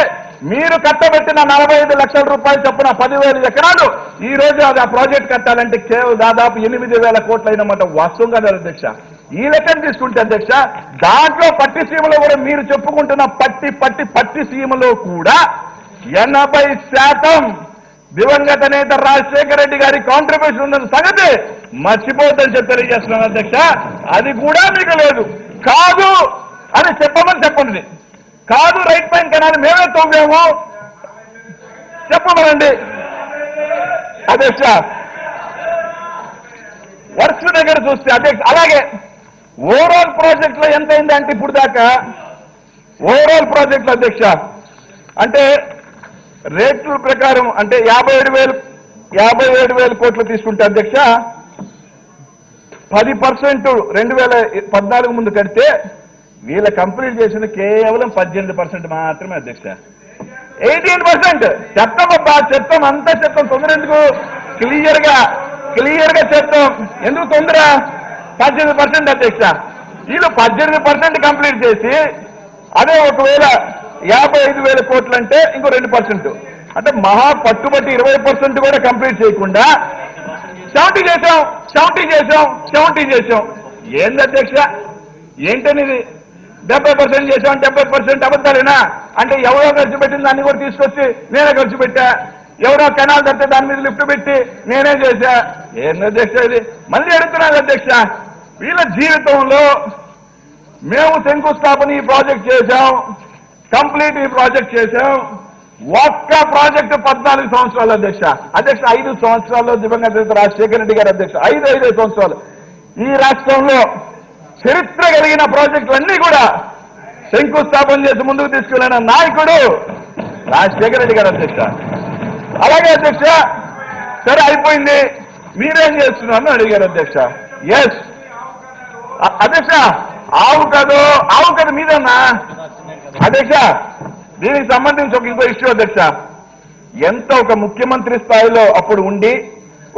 మీరు కట్టబెట్టిన 45 లక్షల రూపాయలు చొప్పున 10,000 ఎకరాలు ఈ రోజు అది ఆ ప్రాజెక్ట్ కట్టాలంటే కేవలం దాదాపు 8,000 కోట్లు అయినమాట. వాస్తవం కదా అధ్యక్ష. ఈ లెక్కను తీసుకుంటే అధ్యక్ష దాంట్లో పట్టిసీమలో కూడా మీరు చెప్పుకుంటున్న పట్టిసీమలో కూడా 80% దివంగత నేత రాజశేఖర రెడ్డి గారి కాంట్రిబ్యూషన్ ఉందన్న సంగతి మర్చిపోద్దని చెప్పి తెలియజేస్తున్నాను అధ్యక్ష. అది కూడా మీకు లేదు. కాదు అని చెప్పండి. కాదు రైట్ పైన కెనాల్ మేమే తవ్వాము చెప్పమనండి అధ్యక్ష. వర్క్స్ దగ్గర చూస్తే అధ్యక్ష అలాగే ఓవరాల్ ప్రాజెక్ట్ లో ఎంత అయింది అంటే ఇప్పుడు దాకా ఓవరాల్ ప్రాజెక్టులు అధ్యక్ష అంటే రేట్ల ప్రకారం అంటే 57,000 కోట్లు తీసుకుంటే అధ్యక్ష 10% 2014 ముందు కడితే వీళ్ళ కంప్లీట్ చేసింది కేవలం 18% మాత్రమే అధ్యక్ష. 18% చెప్తాం అంతా చెప్తాం. తొందర ఎందుకు? క్లియర్ గా చెప్తాం. ఎందుకు తొందర? 18% అధ్యక్ష. వీళ్ళు 18% కంప్లీట్ చేసి అదే ఒకవేళ 55,000 కోట్లు అంటే ఇంకో 2% అంటే మహా పట్టుబట్టి 20% కూడా కంప్లీట్ చేయకుండా 70 చేశాం. ఏంది అధ్యక్ష? ఏంటనేది 70% చేశాం 70% అబద్ధాలేనా? అంటే ఎవరో ఖర్చు పెట్టిన దాన్ని కూడా తీసుకొచ్చి నేనే ఖర్చు పెట్టా, ఎవరో కెనాల్ కడితే దాని మీద లిఫ్ట్ పెట్టి నేనే చేశా. ఏంది అధ్యక్ష ఇది? మళ్ళీ అడుగుతున్నాను అధ్యక్ష, వీళ్ళ జీవితంలో మేము శంకుస్థాపన ఈ ప్రాజెక్ట్ చేశాం, కంప్లీట్ ఈ ప్రాజెక్ట్ చేశాం. ఒక్క ప్రాజెక్టు 14 సంవత్సరాలు అధ్యక్ష. 5 సంవత్సరాల్లో దివంగత రాజశేఖర రెడ్డి గారు అధ్యక్ష 5 సంవత్సరాలు ఈ రాష్ట్రంలో చరిత్ర కలిగిన ప్రాజెక్టులన్నీ కూడా శంకుస్థాపన చేసి ముందుకు తీసుకెళ్లిన నాయకుడు రాజశేఖర రెడ్డి గారు అధ్యక్ష. అలాగే అధ్యక్ష సరే అయిపోయింది మీరేం చేస్తున్నారని అడిగారు అధ్యక్ష. ఎస్ అధ్యక్ష ఆవు కాదు మీదన్నా అధ్యక్ష. దీనికి సంబంధించి ఇంకో ఇష్యూ అధ్యక్ష. ఎంత ఒక ముఖ్యమంత్రి స్థాయిలో అప్పుడు ఉండి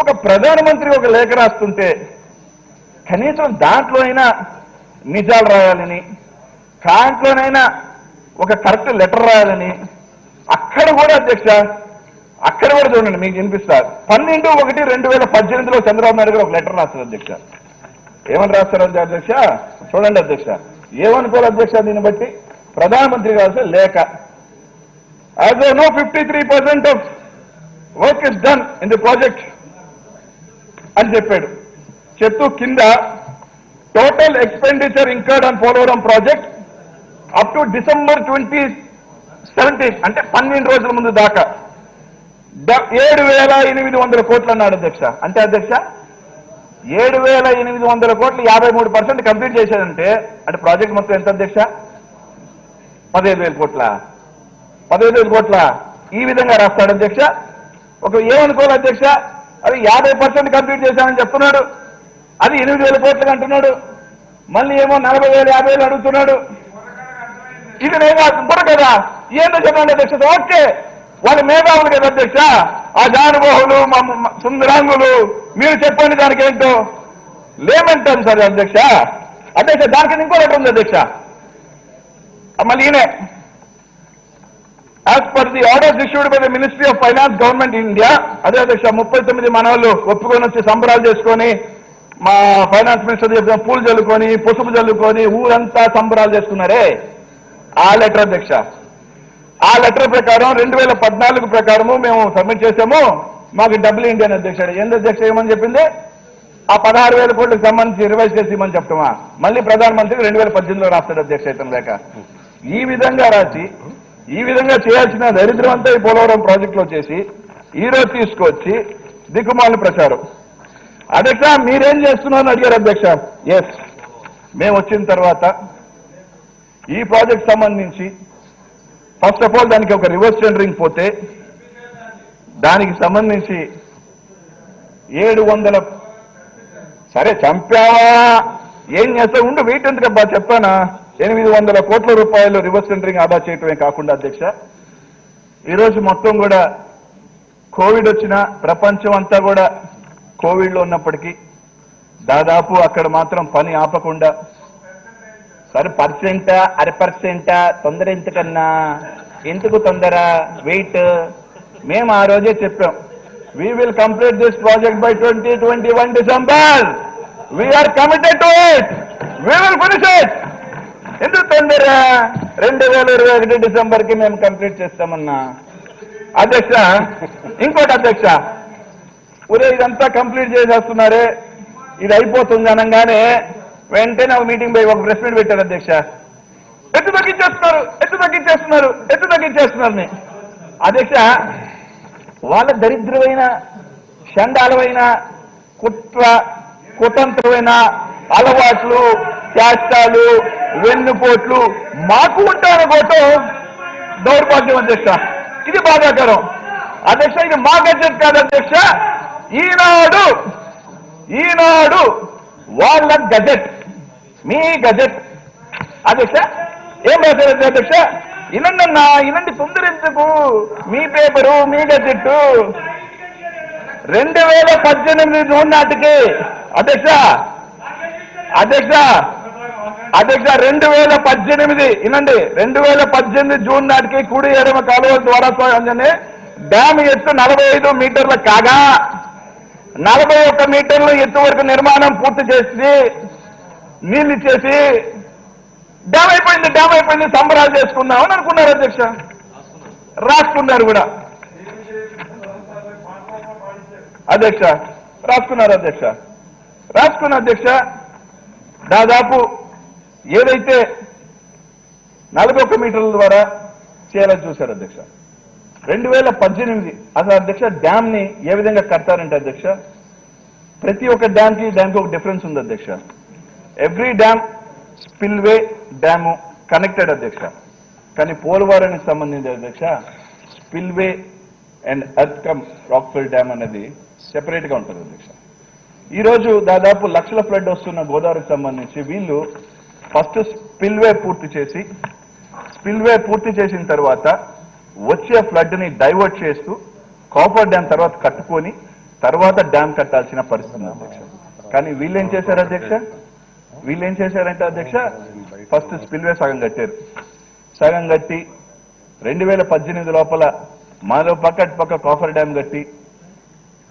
ఒక ప్రధానమంత్రి ఒక లేఖ రాస్తుంటే కనీసం దాంట్లో అయినా నిజాలు రాయాలని, దాంట్లోనైనా ఒక కరెక్ట్ లెటర్ రాయాలని, అక్కడ కూడా అధ్యక్ష, అక్కడ కూడా చూడండి మీకు వినిపిస్తారు. 12/1/2018లో చంద్రబాబు నాయుడు గారు ఒక లెటర్ రాస్తారు అధ్యక్ష. ఏమని రాస్తారు అధ్యక్ష? చూడండి అధ్యక్ష, ఏమనుకోవాలి అధ్యక్ష? దీన్ని బట్టి ప్రధానమంత్రి గారు లేఖ, as they know 53% of work is done in the project అని చెప్పాడు. చెప్తూ కింద total expenditure incurred on Polavaram project up to December 2017 అంటే 12 రోజుల ముందు దాకా 7,800 కోట్లు అన్నాడు అధ్యక్ష. అంటే అధ్యక్ష 7,800 కోట్లు 53% కంప్లీట్ చేశాడంటే అంటే ప్రాజెక్ట్ మొత్తం ఎంత అధ్యక్ష? 15,000 కోట్ల 15,000 కోట్ల ఈ విధంగా రాస్తాడు అధ్యక్ష. ఒక ఏమనుకోవాలి అధ్యక్ష, అది 50% కంప్లీట్ చేశామని చెప్తున్నాడు, అది 8,000 కోట్లకు అంటున్నాడు, మళ్ళీ ఏమో 40,000 50,000 అడుగుతున్నాడు. ఇది నేను బుర్ర కదా, ఏందో చెప్పండి అధ్యక్ష. ఓకే, వాళ్ళ మేధావులు కదా అధ్యక్ష, ఆ జానుబాహులు సుందరాంగులు, మీరు చెప్పండి దానికి ఏంటో లేమంటాను సార్ అధ్యక్ష. అధ్యక్ష దానికి ఇంకో లెటర్ ఉంది అధ్యక్ష. మళ్ళీ ఈయనే as per the orders issued by the Ministry of Finance, Government India, అదే అధ్యక్ష 39 మనవాళ్ళు ఒప్పుకొని వచ్చి సంబరాలు చేసుకొని, మా ఫైనాన్స్ మినిస్టర్ చెప్పిన పూలు చల్లుకొని పసుపు చల్లుకొని ఊరంతా సంబరాలు చేసుకున్నారే, ఆ లెటర్ అధ్యక్ష. ఆ లెటర్ ప్రకారం 2014 ప్రకారము మేము సబ్మిట్ చేసాము, మాకు డబ్బులు ఏంటి అని అధ్యక్ష. ఏంటి అధ్యక్ష ఏమని చెప్పింది? ఆ 16,000 కోట్లకు సంబంధించి రివైజ్ చేసి ఇవ్వమని చెప్తామా, మళ్ళీ ప్రధానమంత్రికి 2018లో రాస్తాడు అధ్యక్ష. ఇతను లేక ఈ విధంగా రాసి ఈ విధంగా చేయాల్సిన దరిద్రం అంతా ఈ పోలవరం ప్రాజెక్టులో చేసి ఈరోజు తీసుకొచ్చి దిక్కుమాలిన ప్రచారం. అధ్యక్ష మీరేం చేస్తున్నారని అడిగారు అధ్యక్ష. ఎస్, మేము వచ్చిన తర్వాత ఈ ప్రాజెక్ట్ సంబంధించి ఫస్ట్ ఆఫ్ ఆల్ దానికి ఒక రివర్స్ టెండరింగ్ పోతే దానికి సంబంధించి 700 సరే చంపావా ఏం చేస్తా ఉండు వెయిట్ ఎందుకబ్బా చెప్పానా, 800 కోట్ల రూపాయలు రివర్స్ టెండరింగ్ ఆదా చేయటమే కాకుండా అధ్యక్ష, ఈరోజు మొత్తం కూడా కోవిడ్ వచ్చిన ప్రపంచం అంతా కూడా కోవిడ్లో ఉన్నప్పటికీ దాదాపు అక్కడ మాత్రం పని ఆపకుండా, సరే పర్సెంటా 1% తొందర ఎందుకన్నా, ఎందుకు తొందర వెయిట్, మేము ఆ రోజే చెప్పాం we will complete this project by 2021 December. We are committed to it. We will finish it. ఎందుకు తొందర 2021 డిసెంబర్కి మేము కంప్లీట్ చేస్తామన్నా అధ్యక్ష. ఇంకోటి అధ్యక్ష, ఒరే ఇదంతా కంప్లీట్ చేసేస్తున్నారే, ఇది అయిపోతుంది అనగానే వెంటనే ఒక మీటింగ్ పోయి ఒక ప్రెస్ మీట్ పెట్టారు అధ్యక్ష. ఎత్తు తగ్గించేస్తున్నారు అధ్యక్ష. వాళ్ళ దరిద్రమైన చండాలమైన కుతంత్రమైన అలవాట్లు, చేష్టాలు, వెన్నుపోట్లు మాకు ఉంటారనుకోవటం దౌర్భాగ్యం అధ్యక్ష. ఇది బాధాకరం అధ్యక్ష. ఇది మా గజెట్ కాదు అధ్యక్ష, ఈనాడు వాళ్ళ గజెట్, మీ గజెట్ అధ్యక్ష. ఏం రాశారు అధ్యక్ష? ఇనండి తొందర ఎందుకు, మీ పేపరు మీ గజెట్ 2018 జూన్ నాటికి అధ్యక్ష 2018 ఇనండి 2018 జూన్ నాటికి కుడి ఎడమ కాలువల ద్వారా డ్యామ్ ఎత్తు 45 మీటర్ల కాగా 41 మీటర్ల ఎత్తు వరకు నిర్మాణం పూర్తి చేసి నీళ్ళు ఇచ్చేసి డ్యామ్ అయిపోయింది సంబరాలు చేసుకుందామని అనుకున్నారు అధ్యక్ష. రాసుకున్నారు కూడా అధ్యక్ష, రాసుకున్న అధ్యక్ష. దాదాపు ఏదైతే 41 మీటర్ల ద్వారా చేయాలని చూశారు అధ్యక్ష. 2018 అసలు అధ్యక్ష డ్యామ్ ని ఏ విధంగా కడతారంటే అధ్యక్ష, ప్రతి ఒక్క డ్యామ్కి దానికి ఒక డిఫరెన్స్ ఉంది అధ్యక్ష. Every dam spillway dam connected అధ్యక్ష, కానీ పోలవరానికి సంబంధించి అధ్యక్ష spillway and earth cum rockfill dam అనేది సెపరేట్ గా ఉంటుంది అధ్యక్ష. ఈరోజు దాదాపు లక్షల ఫ్లడ్ వస్తున్న గోదావరికి సంబంధించి వీళ్ళు ఫస్ట్ స్పిల్వే పూర్తి చేసిన తర్వాత వచ్చే ఫ్లడ్ ని డైవర్ట్ చేస్తూ కాపర్ డ్యామ్ తర్వాత కట్టుకొని తర్వాత డ్యామ్ కట్టాల్సిన పరిస్థితి అధ్యక్ష. కానీ వీళ్ళేం చేశారు అధ్యక్ష? వీళ్ళేం చేశారంటే అధ్యక్ష, ఫస్ట్ స్పిల్వే సగం కట్టారు. సగం కట్టి 2018 లోపల మరో పక్క కాఫర్ డ్యామ్ కట్టి,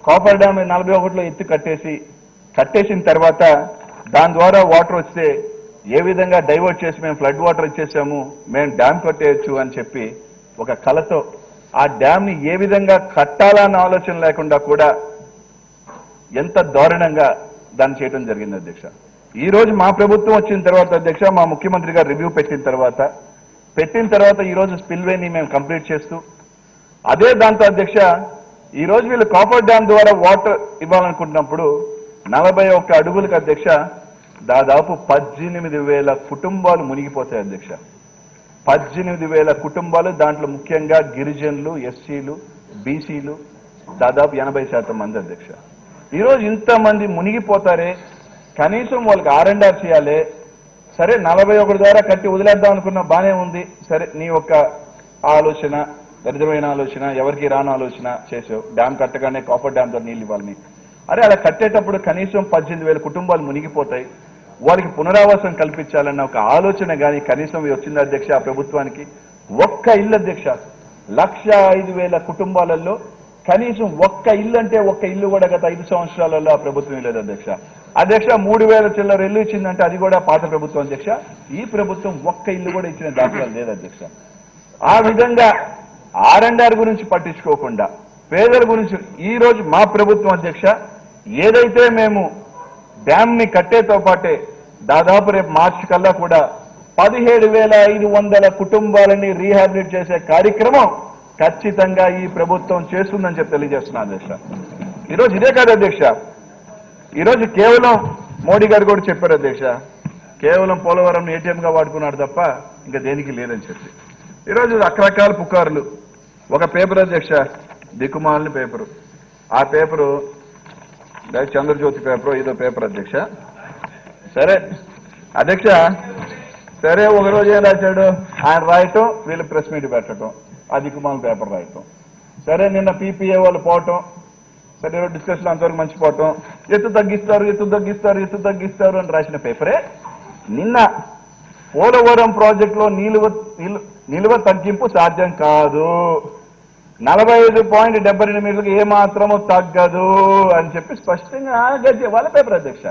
కాఫర్ డ్యామ్ 41లో ఎత్తి కట్టేసిన తర్వాత దాని ద్వారా వాటర్ వస్తే ఏ విధంగా డైవర్ట్ చేసి మేము ఫ్లడ్ వాటర్ ఇచ్చేసాము, మేము డ్యామ్ కట్టేయచ్చు అని చెప్పి ఒక కలతో ఆ డ్యామ్ ని ఏ విధంగా కట్టాలన్న ఆలోచన లేకుండా కూడా ఎంత దారుణంగా దాన్ని చేయడం జరిగింది అధ్యక్ష. ఈ రోజు మా ప్రభుత్వం వచ్చిన తర్వాత అధ్యక్ష, మా ముఖ్యమంత్రి గారు రివ్యూ పెట్టిన తర్వాత ఈ రోజు స్పిల్వేని మేము కంప్లీట్ చేస్తూ, అదే దాంతో అధ్యక్ష ఈ రోజు వీళ్ళు కాపర్ డ్యామ్ ద్వారా వాటర్ ఇవ్వాలనుకుంటున్నప్పుడు 41 అడుగులకు అధ్యక్ష దాదాపు 18,000 కుటుంబాలు మునిగిపోతాయి అధ్యక్ష. 18,000 కుటుంబాలు, దాంట్లో ముఖ్యంగా గిరిజనులు, ఎస్సీలు, బీసీలు దాదాపు 80% మంది అధ్యక్ష. ఈరోజు ఇంతమంది మునిగిపోతారే, కనీసం వాళ్ళకి R&R చేయాలి. సరే 41 ద్వారా కట్టి వదిలేద్దాం అనుకున్నా బానే ఉంది. సరే నీ యొక్క ఆలోచన, దరిద్రమైన ఆలోచన, ఎవరికి రాని ఆలోచన చేసావు. డ్యామ్ కట్టగానే కాపర్ డ్యామ్ ద్వారా నీళ్ళు ఇవ్వాలని. అరే అలా కట్టేటప్పుడు కనీసం 18,000 కుటుంబాలు మునిగిపోతాయి, వాళ్ళకి పునరావాసం కల్పించాలన్న ఒక ఆలోచన కానీ కనీసం వచ్చింది అధ్యక్ష ఆ ప్రభుత్వానికి. ఒక్క ఇల్లు అధ్యక్ష, 105,000 కుటుంబాలలో కనీసం ఒక్క ఇల్లు అంటే ఒక్క ఇల్లు కూడా గత 5 సంవత్సరాలలో ఆ ప్రభుత్వం లేదు అధ్యక్ష. 3,000 చిల్లర ఇల్లు ఇచ్చిందంటే అది కూడా పాత ప్రభుత్వం అధ్యక్ష. ఈ ప్రభుత్వం ఒక్క ఇల్లు కూడా ఇచ్చిన దాఖలాలు లేదు అధ్యక్ష. ఆ విధంగా R&R గురించి పట్టించుకోకుండా పేదల గురించి ఈ రోజు మా ప్రభుత్వం అధ్యక్ష ఏదైతే మేము డ్యామ్ ని కట్టేతో పాటే దాదాపు రేపు మార్చి కల్లా కూడా 17,500 కుటుంబాలని రీహాబిలిట్ చేసే కార్యక్రమం ఖచ్చితంగా ఈ ప్రభుత్వం చేస్తుందని చెప్పి తెలియజేస్తున్నా అధ్యక్ష. ఈరోజు ఇదే కాదు అధ్యక్ష, ఈరోజు కేవలం మోడీ గారు కూడా చెప్పారు అధ్యక్ష, కేవలం పోలవరం ఏటీఎంగా వాడుకున్నాడు తప్ప ఇంకా దేనికి లేదని చెప్పి. ఈరోజు రకరకాల పుకార్లు. ఒక పేపర్ అధ్యక్ష, దిక్కుమాలని పేపరు, ఆ పేపరు చంద్రజ్యోతి పేపర్ ఏదో పేపర్ అధ్యక్ష. సరే అధ్యక్ష, సరే ఒకరోజు ఏం రాశాడు, ఆయన రాయటం, వీళ్ళు ప్రెస్ మీట్ పెట్టడం, ఆ దిక్కుమాల పేపర్ రాయటం. సరే నిన్న PPA వాళ్ళు పోవటం, సరే డిస్కషన్ అంతవరకు మంచిపోవటం, ఎత్తు తగ్గిస్తారు అని రాసిన పేపరే నిన్న పోలవరం ప్రాజెక్టులో నిలువ తగ్గింపు సాధ్యం కాదు, 45.78 మీటర్లకు ఏమాత్రము తగ్గదు అని చెప్పి స్పష్టంగా వాళ్ళ పేపర్ అధ్యక్ష.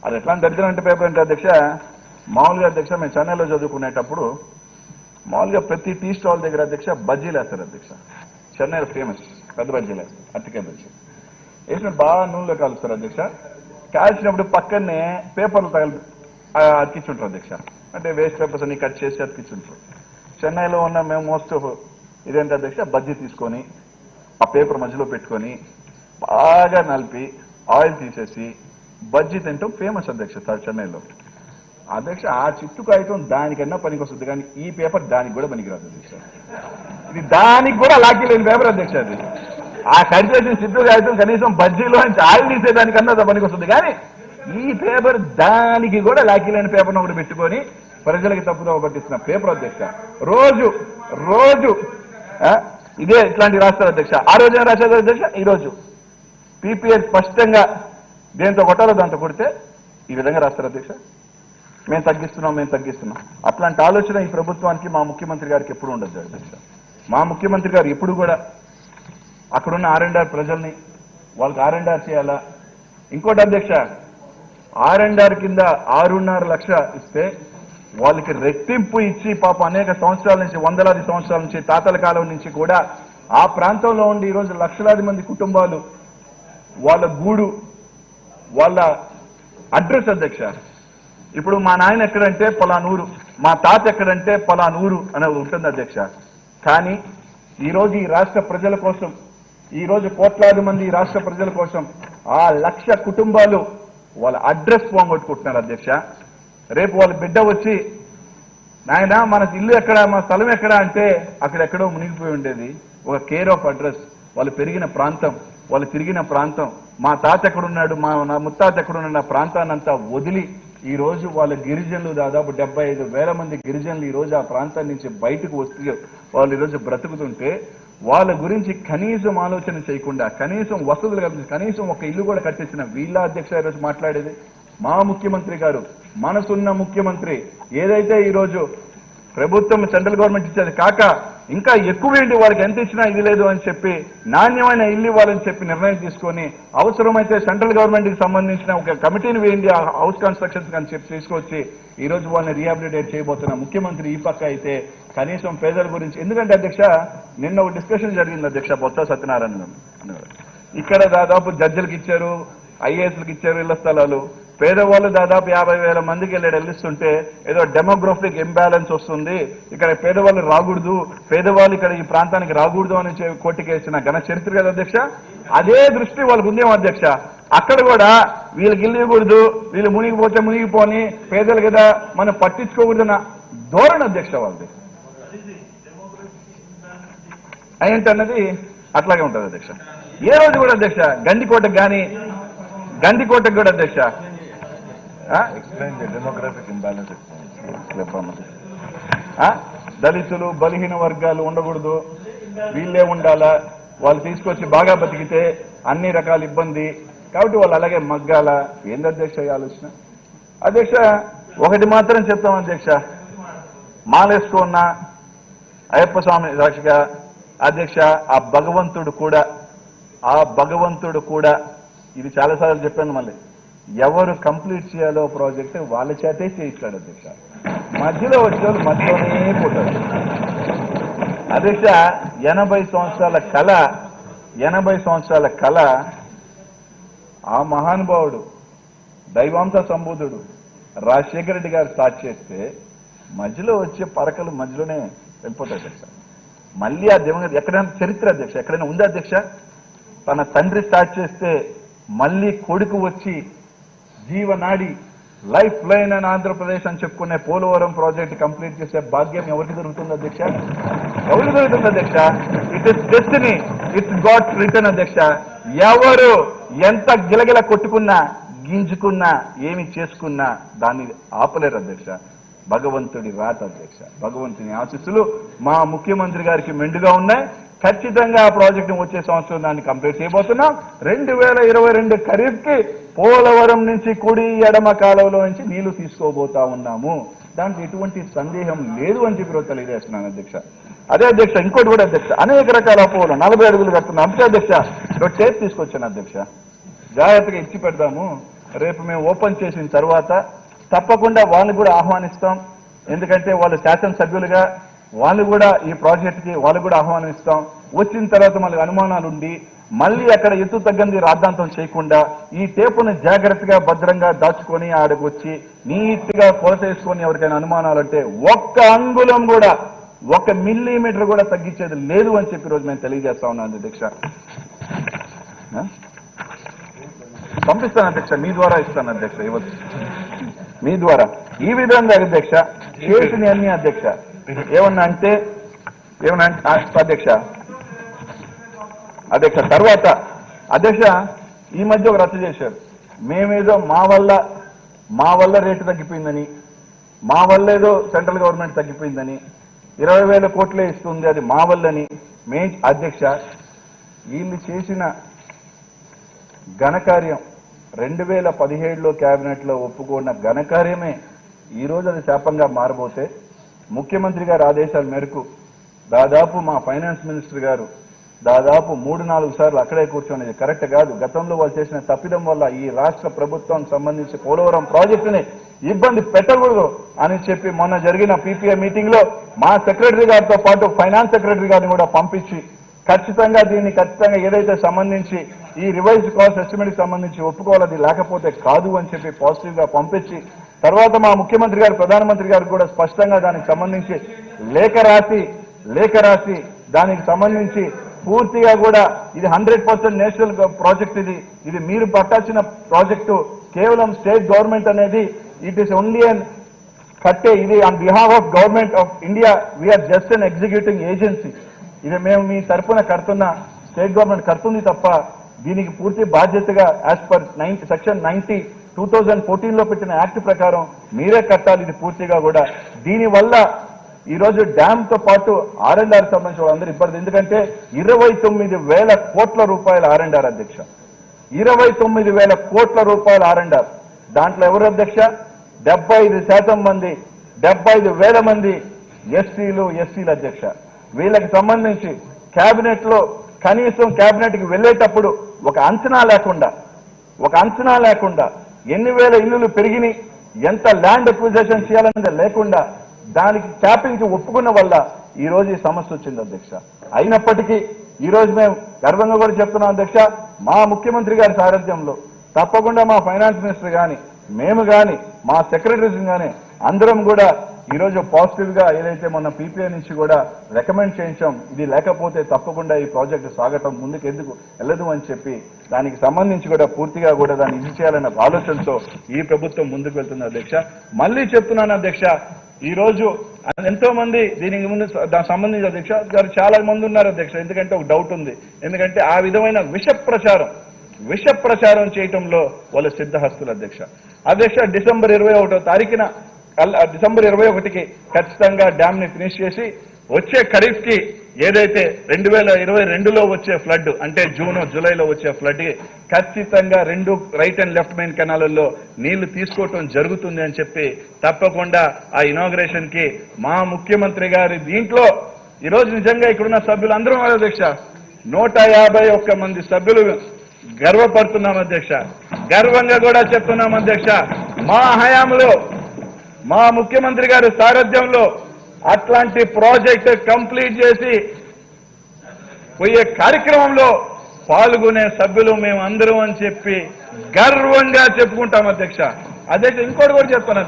అది ఎట్లాంటి దరిద్రం అంటే పేపర్ అంటే అధ్యక్ష, మామూలుగా అధ్యక్ష మేము చెన్నైలో చదువుకునేటప్పుడు మామూలుగా ప్రతి టీ స్టాల్ దగ్గర అధ్యక్ష బజ్జీలు వేస్తారు అధ్యక్ష. చెన్నైలో ఫేమస్ పెద్ద బజ్జీలు వేస్తారు, అట్టికాయ బజ్జీ వేసినప్పుడు బాగా నూనెలో కాలుస్తారు అధ్యక్ష. కాల్చినప్పుడు పక్కనే పేపర్లు అతికించుంటారు అధ్యక్ష, అంటే వేస్ట్ పేపర్స్ అన్ని కట్ చేసి అతికించుంటారు. చెన్నైలో ఉన్న మేము మోస్ట్ ఇదేంటి అధ్యక్ష, బజ్జీ తీసుకొని ఆ పేపర్ మధ్యలో పెట్టుకొని బాగా నలిపి ఆయిల్ తీసేసి బజ్జీ తింటాం ఫేమస్ అధ్యక్ష చెన్నైలో. అధ్యక్ష ఆ చిట్టు కాగితం దానికన్నా పనికి వస్తుంది, కానీ ఈ పేపర్ దానికి కూడా పనికిరాదు అధ్యక్ష. ఇది దానికి కూడా లాకీ లేని పేపర్ అధ్యక్ష. అది ఆ కడిచేసిన చిట్టు కాగితం కనీసం బజ్జీలో నుంచి ఆయిల్ తీసేదానికన్నా పనికి వస్తుంది, కానీ ఈ పేపర్ దానికి కూడా లాకీ లేని పేపర్ను ఒకటి పెట్టుకొని ప్రజలకి తప్పుదోవ పట్టిస్తున్న పేపర్ అధ్యక్ష. రోజు ఇదే ఇట్లాంటి రాస్తారు అధ్యక్ష. ఆ రోజు ఏం రాశారు అధ్యక్ష, ఈ రోజు PPA స్పష్టంగా దేంతో కొట్టాలో దాంతో కొడితే ఈ విధంగా రాస్తారు అధ్యక్ష. మేము తగ్గిస్తున్నాం. అట్లాంటి ఆలోచన ఈ ప్రభుత్వానికి, మా ముఖ్యమంత్రి గారికి ఎప్పుడు ఉండదు అధ్యక్ష. మా ముఖ్యమంత్రి గారు ఎప్పుడు కూడా అక్కడున్న R&R ప్రజల్ని వాళ్ళకి R&R చేయాలా. ఇంకోటి అధ్యక్ష, R&R కింద 6.5 లక్షలు ఇస్తే వాళ్ళకి రెట్టింపు ఇచ్చి పాపం అనేక సంవత్సరాల నుంచి, వందలాది సంవత్సరాల నుంచి, తాతల కాలం నుంచి కూడా ఆ ప్రాంతంలో ఉండి ఈరోజు లక్షలాది మంది కుటుంబాలు వాళ్ళ గూడు, వాళ్ళ అడ్రస్ అధ్యక్ష. ఇప్పుడు మా నాయన ఎక్కడంటే పలానూరు, మా తాత ఎక్కడంటే పలానూరు అనేది ఉంటుంది అధ్యక్ష. కానీ ఈరోజు ఈ రాష్ట్ర ప్రజల కోసం, ఈరోజు కోట్లాది మంది ఈ రాష్ట్ర ప్రజల కోసం ఆ 1,00,000 కుటుంబాలు వాళ్ళ అడ్రస్ పోగొట్టుకుంటున్నారు అధ్యక్ష. రేపు వాళ్ళ బిడ్డ వచ్చి నాయన మన ఇల్లు ఎక్కడ, మన స్థలం ఎక్కడ అంటే అక్కడెక్కడో మునిగిపోయి ఉండేది. ఒక కేర్ ఆఫ్ అడ్రస్, వాళ్ళు పెరిగిన ప్రాంతం, వాళ్ళు తిరిగిన ప్రాంతం, మా తాత ఎక్కడున్నాడు, నా ముత్తాత ఎక్కడున్న ప్రాంతాన్ని అంతా వదిలి ఈ రోజు వాళ్ళ గిరిజనులు దాదాపు 75,000 మంది గిరిజనులు ఈ రోజు ఆ ప్రాంతం నుంచి బయటకు వస్తూ వాళ్ళు ఈరోజు బ్రతుకుతుంటే వాళ్ళ గురించి కనీసం ఆలోచన చేయకుండా, కనీసం వసతులు కల్పించి, కనీసం ఒక ఇల్లు కూడా కట్టించిన వీళ్ళ అధ్యక్ష ఈరోజు మాట్లాడేది. మా ముఖ్యమంత్రి గారు, మనసున్న ముఖ్యమంత్రి, ఏదైతే ఈరోజు ప్రభుత్వం సెంట్రల్ గవర్నమెంట్ ఇచ్చేది కాక ఇంకా ఎక్కువేంటి వాళ్ళకి ఎంత ఇచ్చినా ఇది లేదు అని చెప్పి నాణ్యమైన ఇల్లు ఇవ్వాలని చెప్పి నిర్ణయం తీసుకొని అవసరమైతే సెంట్రల్ గవర్నమెంట్కి సంబంధించిన ఒక కమిటీని వేయండి ఆ హౌస్ కన్స్ట్రక్షన్స్ అని చెప్పి తీసుకొచ్చి ఈ రోజు వాళ్ళని రీహాబిలిటేట్ చేయబోతున్న ముఖ్యమంత్రి ఈ పక్క అయితే కనీసం పేదల గురించి, ఎందుకంటే అధ్యక్ష నిన్న ఒక డిస్కషన్ జరిగింది అధ్యక్ష బొత్స సత్యనారాయణ ఇక్కడ దాదాపు జడ్జిలకు ఇచ్చారు, ఐఏఎస్లకు ఇచ్చారు ఇళ్ల స్థలాలు, పేదవాళ్ళు దాదాపు 50,000 మందికి వెళ్ళిస్తుంటే ఏదో డెమోగ్రఫిక్ ఇంబ్యాలెన్స్ వస్తుంది, ఇక్కడ పేదవాళ్ళు రాకూడదు, పేదవాళ్ళు ఇక్కడ ఈ ప్రాంతానికి రాకూడదు అని కోర్టుకేసిన ఘన చరిత్ర కదా అధ్యక్ష. అదే దృష్టి వాళ్ళకు ఉందేమో అధ్యక్ష, అక్కడ కూడా వీళ్ళకి ఇల్లు ఇవ్వకూడదు, వీళ్ళు మునిగిపోతే మునిగిపోని, పేదలు కదా మనం పట్టించుకోకూడదన్న ధోరణి అధ్యక్ష వాళ్ళది. ఏంటన్నది అట్లాగే ఉంటుంది అధ్యక్ష. ఏ రోజు కూడా అధ్యక్ష గండికోటకు కూడా అధ్యక్ష డెమోగ్రాఫిక్ ఇంబ్యాలెన్స్ దళితులు బలహీన వర్గాలు ఉండకూడదు, వీళ్ళే ఉండాలా, వాళ్ళు తీసుకొచ్చి బాగా బతికితే అన్ని రకాల ఇబ్బంది కాబట్టి వాళ్ళు అలాగే మగ్గాల. ఏంది అధ్యక్ష ఈ ఆలోచన? అధ్యక్ష ఒకటి మాత్రం చెప్తాం అధ్యక్ష, మాలేసుకున్న అయ్యప్ప స్వామి సాక్షిగా అధ్యక్ష ఆ భగవంతుడు కూడా ఇది చాలాసార్లు చెప్పాను, మళ్ళీ ఎవరు కంప్లీట్ చేయాలో ప్రాజెక్ట్ వాళ్ళ చేతే చేయిస్తాడు అధ్యక్ష. మధ్యలో వచ్చేవాళ్ళు మధ్యలోనే పోతారు అధ్యక్ష. 80 సంవత్సరాల కళ ఆ మహానుభావుడు దైవాంశ సంబూధుడు రాజశేఖర రెడ్డి గారు స్టార్ట్ చేస్తే మధ్యలో వచ్చే పరకలు మధ్యలోనే వెళ్ళిపోతాయి అధ్యక్ష. మళ్ళీ ఆ దేవుని ఎక్కడైనా చరిత్ర అధ్యక్ష ఎక్కడైనా ఉందా అధ్యక్ష? తన తండ్రి స్టార్ట్ చేస్తే మళ్ళీ కొడుకు వచ్చి జీవనాడి లైఫ్ లైన్ అని ఆంధ్రప్రదేశ్ అని చెప్పుకునే పోలవరం ప్రాజెక్ట్ కంప్లీట్ చేసే భాగ్యం ఎవరికి దొరుకుతుంది అధ్యక్ష? ఎవరికి దొరుకుతుంది అధ్యక్ష? It is destiny, it's God return అధ్యక్ష. ఎవరు ఎంత గిలగిల కొట్టుకున్నా, గింజుకున్నా, ఏమి చేసుకున్నా దాన్ని ఆపలేరు అధ్యక్ష. భగవంతుడి రాత అధ్యక్ష. భగవంతుని ఆశీస్సులు మా ముఖ్యమంత్రి గారికి మెండుగా ఉన్నాయి. ఖచ్చితంగా ఆ ప్రాజెక్టు వచ్చే సంవత్సరం దాన్ని కంప్లీట్ చేయబోతున్నాం. 2022 ఖరీఫ్కి పోలవరం నుంచి కుడి ఎడమ కాలువలో నుంచి నీళ్లు తీసుకోబోతా ఉన్నాము. దాంట్లో ఎటువంటి సందేహం లేదు అని చెప్పి తెలియజేస్తున్నాను అధ్యక్ష. అదే అధ్యక్ష ఇంకోటి కూడా అధ్యక్ష, అనేక రకాల అపోహలు 40 అడుగులు కడుతున్నాం అంతే అధ్యక్ష. టేప్ తీసుకొచ్చాను అధ్యక్ష, జాగ్రత్తగా ఇచ్చి పెడదాము. రేపు మేము ఓపెన్ చేసిన తర్వాత తప్పకుండా వాళ్ళని కూడా ఆహ్వానిస్తాం, ఎందుకంటే వాళ్ళు శాసనసభ్యులుగా వాళ్ళు కూడా ఈ ప్రాజెక్టుకి వాళ్ళు కూడా ఆహ్వానిస్తాం. వచ్చిన తర్వాత మళ్ళీ అనుమానాలు ఉండి మళ్ళీ అక్కడ ఎత్తు తగ్గంది రాద్ధాంతం చేయకుండా ఈ టేపును జాగ్రత్తగా భద్రంగా దాచుకొని ఆడకు వచ్చి నీట్ గా కొలతేసుకొని ఎవరికైనా అనుమానాలు అంటే ఒక్క అంగుళం కూడా 1 మిల్లీమీటర్ కూడా తగ్గించేది లేదు అని చెప్పి రోజు మేము తెలియజేస్తా ఉన్నాను అధ్యక్ష. పంపిస్తాను అధ్యక్ష, మీ ద్వారా ఇస్తాను అధ్యక్ష, ఇవ్వచ్చు మీ ద్వారా. ఈ విధంగా అధ్యక్ష చేసిన అన్ని అధ్యక్ష ఏమన్నా అంటే అధ్యక్ష తర్వాత అధ్యక్ష ఈ మధ్య ఒక రద్దు చేశారు. మేమేదో మా వల్ల రేటు తగ్గిపోయిందని, మా వల్ల ఏదో సెంట్రల్ గవర్నమెంట్ తగ్గిపోయిందని 20,000 కోట్లే ఇస్తుంది అది మా వల్లని అధ్యక్ష వీళ్ళు చేసిన ఘనకార్యం 2017లో కేబినెట్లో ఒప్పుకున్న ఘనకార్యమే ఈరోజు అది శాపంగా మారబోతే ముఖ్యమంత్రి గారి ఆదేశాల మేరకు దాదాపు మా ఫైనాన్స్ మినిస్టర్ గారు దాదాపు 3-4 సార్లు అక్కడే కూర్చొని కరెక్ట్ కాదు, గతంలో వాళ్ళు చేసిన తప్పిదం వల్ల ఈ రాష్ట్ర ప్రభుత్వం సంబంధించి పోలవరం ప్రాజెక్టుని ఇబ్బంది పెట్టకూడదు అని చెప్పి మొన్న జరిగిన పీపీఏ మీటింగ్ లో మా సెక్రటరీ గారితో పాటు ఫైనాన్స్ సెక్రటరీ గారిని కూడా పంపించి ఖచ్చితంగా ఏదైతే సంబంధించి ఈ రివైజ్డ్ కాస్ట్ ఎస్టిమేట్ సంబంధించి ఒప్పుకోవాలది లేకపోతే కాదు అని చెప్పి పాజిటివ్ గా పంపించి తర్వాత మా ముఖ్యమంత్రి గారు ప్రధానమంత్రి గారు కూడా స్పష్టంగా దానికి సంబంధించి లేఖ రాసి దానికి సంబంధించి పూర్తిగా కూడా ఇది 100% నేషనల్ ప్రాజెక్ట్, ఇది మీరు పట్టాల్సిన ప్రాజెక్టు, కేవలం స్టేట్ గవర్నమెంట్ అనేది ఇట్ ఈస్ ఓన్లీ అన్ కట్టే, ఇది on behalf of government of India we are just an executing agency, ఇది మేము మీ తరఫున కడుతున్న స్టేట్ గవర్నమెంట్ కడుతుంది తప్ప దీనికి పూర్తి బాధ్యతగా యాజ్ పర్ సెక్షన్ 90 2014లో పెట్టిన యాక్ట్ ప్రకారం మీరే కట్టాలి ఇది పూర్తిగా కూడా. దీనివల్ల ఈ రోజు డ్యామ్ తో పాటు R&R సంబంధించిన వాళ్ళందరూ ఇబ్బంది. ఎందుకంటే 29,000 కోట్ల రూపాయల R&R అధ్యక్ష, 29,000 కోట్ల రూపాయల R&R. దాంట్లో ఎవరు అధ్యక్ష? 75% మంది, 75,000 మంది ఎస్సీలు అధ్యక్ష. వీళ్ళకి సంబంధించి కేబినెట్ లో కనీసం కేబినెట్ కి వెళ్లేటప్పుడు ఒక అంచనా లేకుండా ఎన్ని వేల ఇల్లులు పెరిగినాయి, ఎంత ల్యాండ్ అక్విజిషన్ చేయాలనేది లేకుండా దానికి ట్యాపింగ్ కి ఒప్పుకున్న వల్ల ఈ రోజు ఈ సమస్య వచ్చింది అధ్యక్ష. అయినప్పటికీ ఈ రోజు మేము గర్వంగా కూడా చెప్తున్నాం అధ్యక్ష, మా ముఖ్యమంత్రి గారి సారథ్యంలో తప్పకుండా మా ఫైనాన్స్ మినిస్టర్ గాని, మేము గాని, మా సెక్రటరీస్ గాని అందరం కూడా ఈ రోజు పాజిటివ్ గా ఏదైతే మొన్న PPI నుంచి కూడా రికమెండ్ చేయించాం, ఇది లేకపోతే తప్పకుండా ఈ ప్రాజెక్టు సాగటం ముందుకు ఎందుకు వెళ్ళదు అని చెప్పి దానికి సంబంధించి కూడా పూర్తిగా కూడా దాన్ని ఇది చేయాలన్న ఆలోచనతో ఈ ప్రభుత్వం ముందుకు వెళ్తుంది అధ్యక్ష. మళ్ళీ చెప్తున్నాను అధ్యక్ష, ఈ రోజు ఎంతో మంది దీనికి ముందు దానికి సంబంధించి అధ్యక్ష గారు చాలా మంది ఉన్నారు అధ్యక్ష. ఎందుకంటే ఒక డౌట్ ఉంది, ఎందుకంటే ఆ విధమైన విష ప్రచారం చేయటంలో వాళ్ళు సిద్ధహస్తులు అధ్యక్ష. డిసెంబర్ 21వ తారీఖున డిసెంబర్ 21కి ఖచ్చితంగా డ్యామ్ ని ఫినిష్ చేసి వచ్చే ఖరీఫ్ కి ఏదైతే 2022లో వచ్చే ఫ్లడ్ అంటే జూలైలో వచ్చే ఫ్లడ్ కి ఖచ్చితంగా 2 రైట్ అండ్ లెఫ్ట్ మెయిన్ కెనాలలో నీళ్లు తీసుకోవటం జరుగుతుంది అని చెప్పి తప్పకుండా ఆ ఇనాగ్రేషన్ కి మా ముఖ్యమంత్రి గారి దీంట్లో ఈ రోజు నిజంగా ఇక్కడున్న సభ్యులు అందరూ అధ్యక్ష 151 మంది సభ్యులు గర్వపడుతున్నాం అధ్యక్ష. గర్వంగా కూడా చెప్తున్నాం అధ్యక్ష, మా హయాంలో మా ముఖ్యమంత్రి గారి సారథ్యంలో అట్లాంటి ప్రాజెక్ట్ కంప్లీట్ చేసి పోయే కార్యక్రమంలో పాల్గొనే సభ్యులు మేము అందరం అని చెప్పి గర్వంగా చెప్పుకుంటాం అధ్యక్ష. ఇంకోటి కూడా చెప్తాను